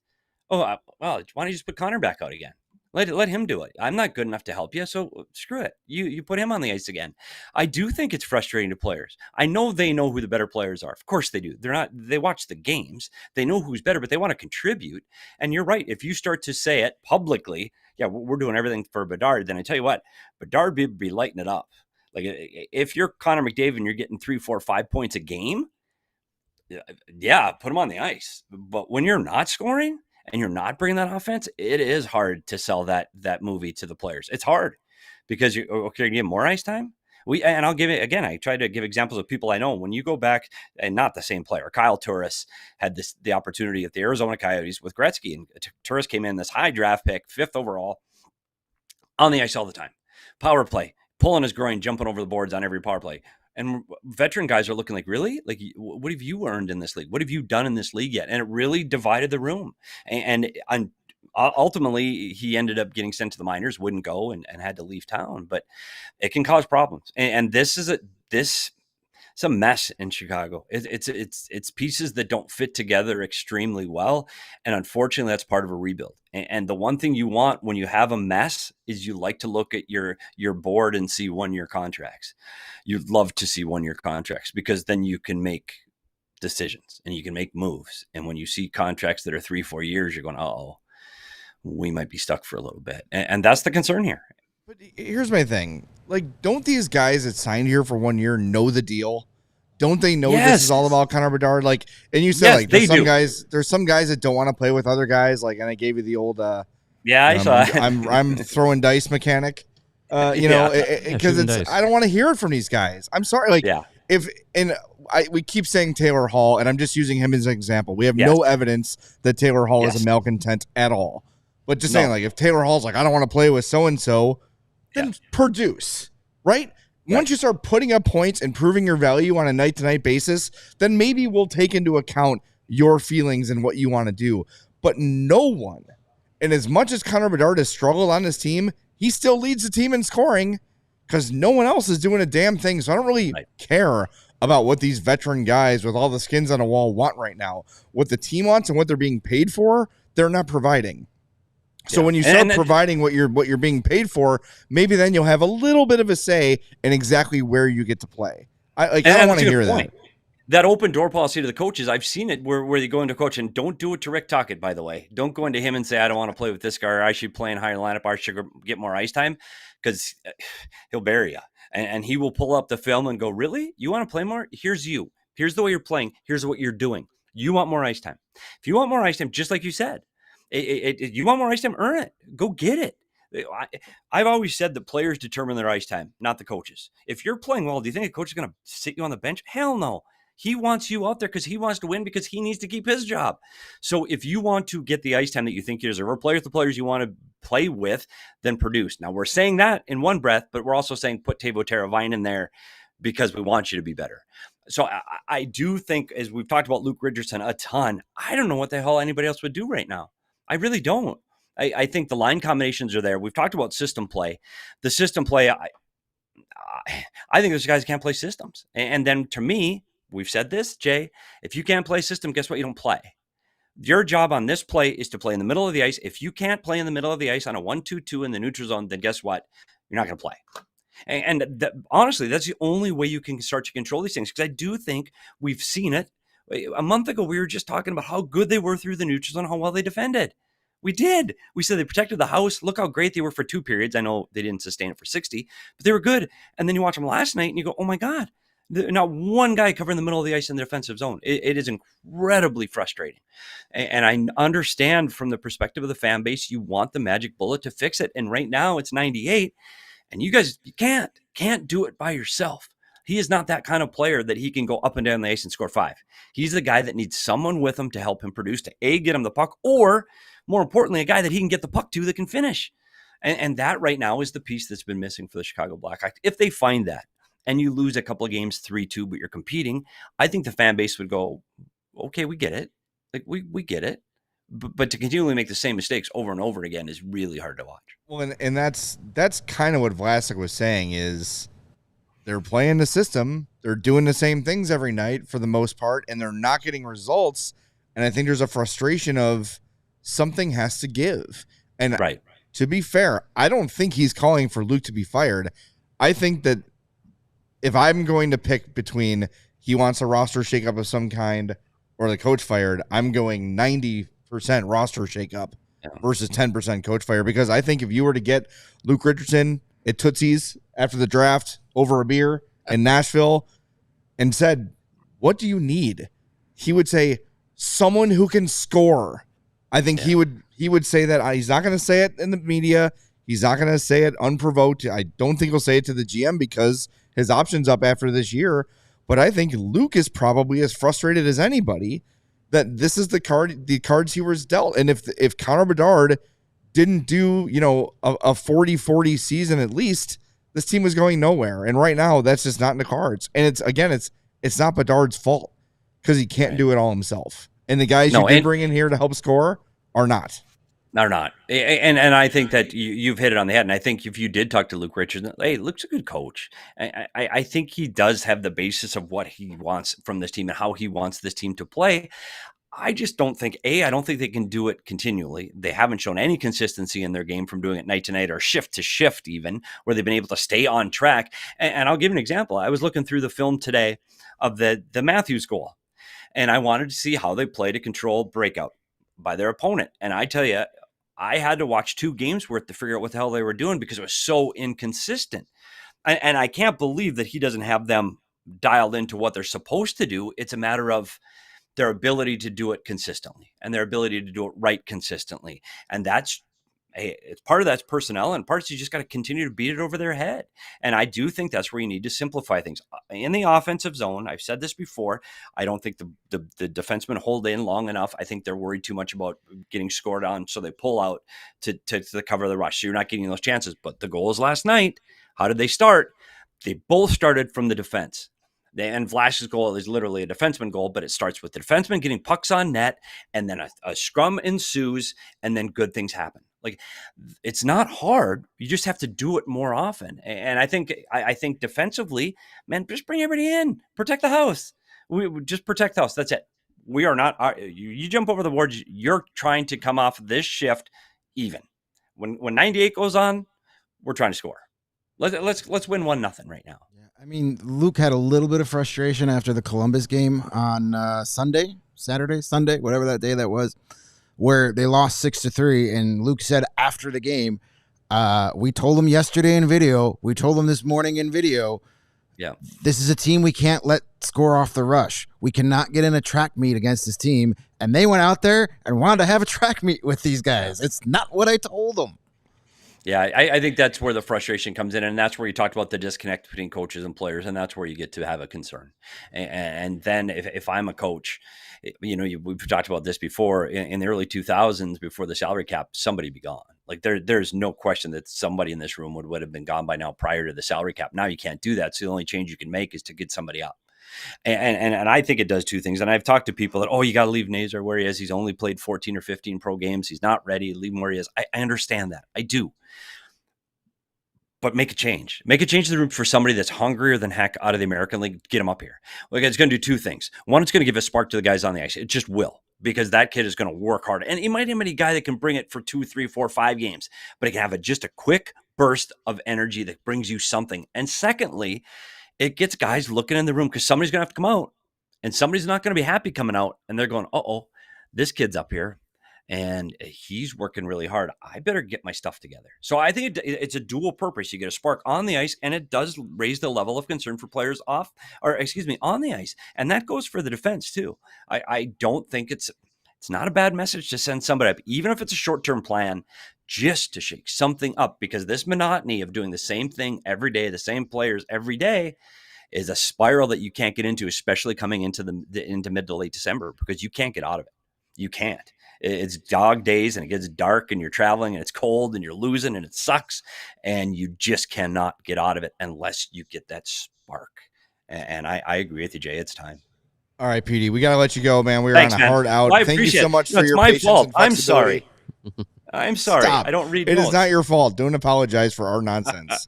Oh, well, why don't you just put Connor back out again? Let him do it. I'm not good enough to help you, so screw it. You put him on the ice again. I do think it's frustrating to players. I know they know who the better players are. Of course they do. They watch the games. They know who's better, but they want to contribute. And you're right. If you start to say it publicly, yeah, we're doing everything for Bedard, then I tell you what, Bedard be lighting it up. Like, if you're Connor McDavid and you're getting 3, 4, 5 points a game, yeah, put him on the ice. But when you're not scoring and you're not bringing that offense, it is hard to sell that movie to the players. It's hard because you get more ice time. And I'll give it again. I try to give examples of people I know. When you go back, and not the same player, Kyle Turris had the opportunity at the Arizona Coyotes with Gretzky, and Turris came in this high draft pick, 5th overall, on the ice all the time, power play, pulling his groin, jumping over the boards on every power play. And veteran guys are looking like, really? Like, what have you earned in this league? What have you done in this league yet? And it really divided the room. And ultimately, he ended up getting sent to the minors, wouldn't go, and had to leave town. But it can cause problems. And this is it's a mess in Chicago. It's pieces that don't fit together extremely well. And unfortunately, that's part of a rebuild. And the one thing you want when you have a mess is you like to look at your board and see 1-year contracts. You'd love to see 1-year contracts because then you can make decisions and you can make moves. And when you see contracts that are 3-4 years, you're going, uh-oh, we might be stuck for a little bit. And that's the concern here. But here's my thing. Like, don't these guys that signed here for 1 year know the deal? Don't they know this is all about Connor Bedard? Like, and you said there's some guys that don't want to play with other guys. Like, and I gave you the old I saw it. I'm throwing dice mechanic. Because I don't want to hear it from these guys. I'm sorry. Like, we keep saying Taylor Hall, and I'm just using him as an example. We have no evidence that Taylor Hall is a malcontent at all. But just saying, like, if Taylor Hall's like, I don't want to play with so-and-so, then produce, right? Once you start putting up points and proving your value on a night-to-night basis, then maybe we'll take into account your feelings and what you want to do. But no one, and as much as Connor Bedard has struggled on his team, he still leads the team in scoring because no one else is doing a damn thing. So I don't really care about what these veteran guys with all the skins on a wall want right now. What the team wants and what they're being paid for, they're not providing. So when you start providing what you're being paid for, maybe then you'll have a little bit of a say in exactly where you get to play. I don't want to hear that. That open door policy to the coaches, I've seen it where you go into coach, and don't do it to Rick Tocchet, by the way. Don't go into him and say, I don't want to play with this guy, or I should play in higher lineup, or I should get more ice time, because he'll bury you. And he will pull up the film and go, really? You want to play more? Here's you. Here's the way you're playing. Here's what you're doing. You want more ice time. If you want more ice time, just like you said, you want more ice time, earn it. Go get it. I've always said that players determine their ice time, not the coaches. If you're playing well, do you think a coach is going to sit you on the bench? Hell no. He wants you out there because he wants to win, because he needs to keep his job. So if you want to get the ice time that you think you deserve, or play with the players you want to play with, then produce. Now, we're saying that in one breath, but we're also saying put Teuvo Teravainen in there because we want you to be better. So I do think, as we've talked about Luke Richardson a ton, I don't know what the hell anybody else would do right now. I really don't. I think the line combinations are there. We've talked about system play. The system play, I think those guys can't play systems. And then to me, we've said this, Jay, if you can't play system, guess what? You don't play. Your job on this play is to play in the middle of the ice. If you can't play in the middle of the ice on a 1-2-2 in the neutral zone, then guess what? You're not going to play. And honestly, that's the only way you can start to control these things, because I do think we've seen it. A month ago, we were just talking about how good they were through the neutral zone, how well they defended. We did. We said they protected the house. Look how great they were for 2 periods. I know they didn't sustain it for 60, but they were good. And then you watch them last night and you go, oh my God, not one guy covering the middle of the ice in the defensive zone. It is incredibly frustrating. And I understand from the perspective of the fan base, you want the magic bullet to fix it. And right now it's 98. And you guys, you can't do it by yourself. He is not that kind of player that he can go up and down the ice and score 5. He's the guy that needs someone with him to help him produce, to get him the puck, or more importantly, a guy that he can get the puck to that can finish. And that right now is the piece that's been missing for the Chicago Blackhawks. If they find that, and you lose a couple of games 3-2, but you're competing, I think the fan base would go, okay, we get it. Like we get it. But to continually make the same mistakes over and over again is really hard to watch. Well, and that's kind of what Vlasic was saying, is they're playing the system. They're doing the same things every night for the most part, and they're not getting results. And I think there's a frustration of something has to give. And to be fair, I don't think he's calling for Luke to be fired. I think that if I'm going to pick between he wants a roster shakeup of some kind or the coach fired, I'm going 90% roster shakeup versus 10% coach fire, because I think if you were to get Luke Richardson at Tootsie's after the draft over a beer in Nashville and said, what do you need? He would say, someone who can score. I think he would say that. He's not going to say it in the media. He's not going to say it unprovoked. I don't think he'll say it to the GM because his option's up after this year. But I think Luke is probably as frustrated as anybody that this is the cards he was dealt. And if Connor Bedard didn't do, a 40-40 season at least, this team was going nowhere. And right now, that's just not in the cards. And it's not Bedard's fault because he can't do it all himself. And the guys you did bring in here to help score are not. They're not. And I think that you've hit it on the head. And I think if you did talk to Luke Richardson, hey, Luke's a good coach. I think he does have the basis of what he wants from this team and how he wants this team to play. I just don't think, I don't think they can do it continually. They haven't shown any consistency in their game from doing it night to night or shift to shift even, where they've been able to stay on track. And I'll give an example. I was looking through the film today of the Matthews goal, and I wanted to see how they play to control breakout by their opponent. And I tell you, I had to watch 2 games worth to figure out what the hell they were doing because it was so inconsistent. And I can't believe that he doesn't have them dialed into what they're supposed to do. It's a matter of their ability to do it consistently and their ability to do it right consistently. And that's Hey, it's part of that's personnel, and parts you just got to continue to beat it over their head. And I do think that's where you need to simplify things in the offensive zone. I've said this before. I don't think the defensemen hold in long enough. I think they're worried too much about getting scored on, so they pull out to cover the rush. So you're not getting those chances. But the goals last night, how did they start? They both started from the defense. And Vlasic's goal is literally a defenseman goal, but it starts with the defenseman getting pucks on net, and then a scrum ensues, and then good things happen. Like, it's not hard. You just have to do it more often. And I think defensively, man, just bring everybody in, protect the house. We just protect the house. That's it. We are not. You jump over the boards. You're trying to come off this shift even. When 98 goes on, we're trying to score. Let's win 1-0 right now. Yeah, I mean, Luke had a little bit of frustration after the Columbus game on Sunday, whatever that day that was, where they lost 6-3. And Luke said after the game, we told him yesterday in video, we told him this morning in video, yeah, this is a team we can't let score off the rush. We cannot get in a track meet against this team. And they went out there and wanted to have a track meet with these guys. It's not what I told them. Yeah, I think that's where the frustration comes in, and that's where you talked about the disconnect between coaches and players, and that's where you get to have a concern. And then if I'm a coach, we've talked about this before, in the early 2000s, before the salary cap, somebody be gone. Like there's no question that somebody in this room would have been gone by now prior to the salary cap. Now you can't do that, so the only change you can make is to get somebody up. And I think it does two things. And I've talked to people that, you got to leave Nazar where he is. He's only played 14 or 15 pro games. He's not ready. Leave him where he is. I understand that. I do. But make a change. Make a change to the room for somebody that's hungrier than heck out of the American League. Get him up here. Like, it's going to do two things. One, it's going to give a spark to the guys on the ice. It just will, because that kid is going to work hard. And he might have a guy that can bring it for 2, 3, 4, 5 games, but he can have just a quick burst of energy that brings you something. And secondly, it gets guys looking in the room, because somebody's going to have to come out, and somebody's not going to be happy coming out. And they're going, this kid's up here and he's working really hard. I better get my stuff together. So I think it's a dual purpose. You get a spark on the ice, and it does raise the level of concern for players on the ice. And that goes for the defense too. I don't think it's not a bad message to send somebody up, even if it's a short-term plan, just to shake something up, because this monotony of doing the same thing every day, the same players every day, is a spiral that you can't get into, especially coming into into mid to late December, because you can't get out of it. You can't. It's dog days, and it gets dark, and you're traveling, and it's cold, and you're losing, and it sucks, and you just cannot get out of it unless you get that spark. And I agree with you, Jay. It's time. All right, PD, we got to let you go, man. We're Thanks, on a hard out. Well, Thank you so much for your my patience fault. and I'm flexibility. sorry. I'm sorry. Stop. I don't read It notes. is not your fault. Don't apologize for our nonsense.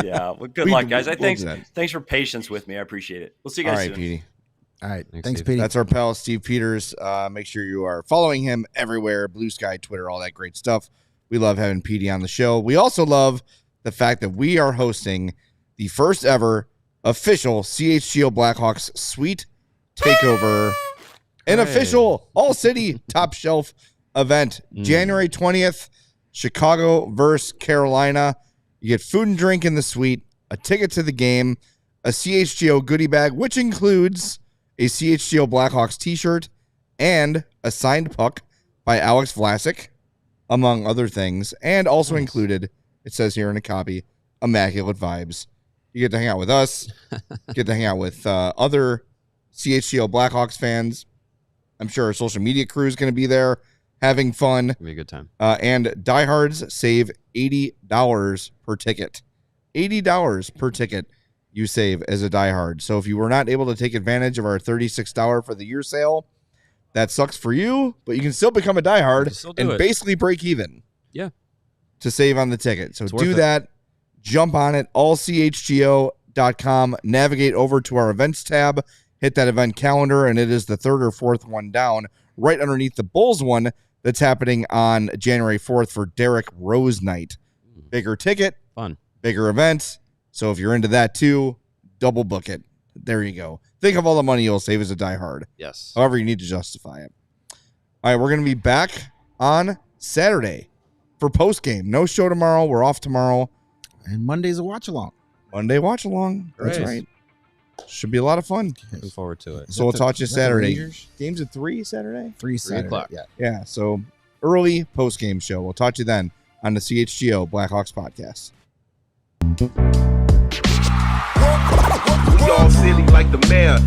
Yeah. Well, good luck, guys. Thanks for patience with me. I appreciate it. We'll see you guys soon. All right, PD. All right. Thanks, Thanks, Steve. Petey. That's our pal, Steve Peters. Make sure you are following him everywhere, Blue Sky, Twitter, all that great stuff. We love having PD on the show. We also love the fact that we are hosting the first ever official CHGO Blackhawks Suite Takeover, an official all-city top shelf event, January 20th, Chicago versus Carolina. You get food and drink in the suite, a ticket to the game, a CHGO goodie bag, which includes a CHGO Blackhawks t-shirt and a signed puck by Alex Vlasic, among other things, and also included, it says here in a copy, immaculate vibes. You get to hang out with us, get to hang out with other CHGO Blackhawks fans. I'm sure our social media crew is going to be there having fun. It'll be a good time. And diehards save $80 per ticket. $80 per ticket you save as a diehard. So if you were not able to take advantage of our $36 for the year sale, that sucks for you, but you can still become a diehard and basically break even. Yeah. To save on the ticket. So It's do worth that. Jump on it. AllCHGO.com. Navigate over to our events tab. Hit that event calendar, and it is the third or fourth one down, right underneath the Bulls one that's happening on January 4th for Derrick Rose Night. Bigger ticket. Fun. Bigger event. So if you're into that too, double book it. There you go. Think of all the money you'll save as a diehard. Yes. However you need to justify it. All right, we're going to be back on Saturday for postgame. No show tomorrow. We're off tomorrow. And Monday's a watch along. Monday watch along. That's Great. right. Should be a lot of fun. Looking forward to it. So we'll talk to you is that the Saturday. Rangers? Games at 3 Saturday? 3 Saturday. o'clock. Yeah. Yeah, so early postgame show. We'll talk to you then. on the CHGO Blackhawks Podcast. We all silly like the mayor.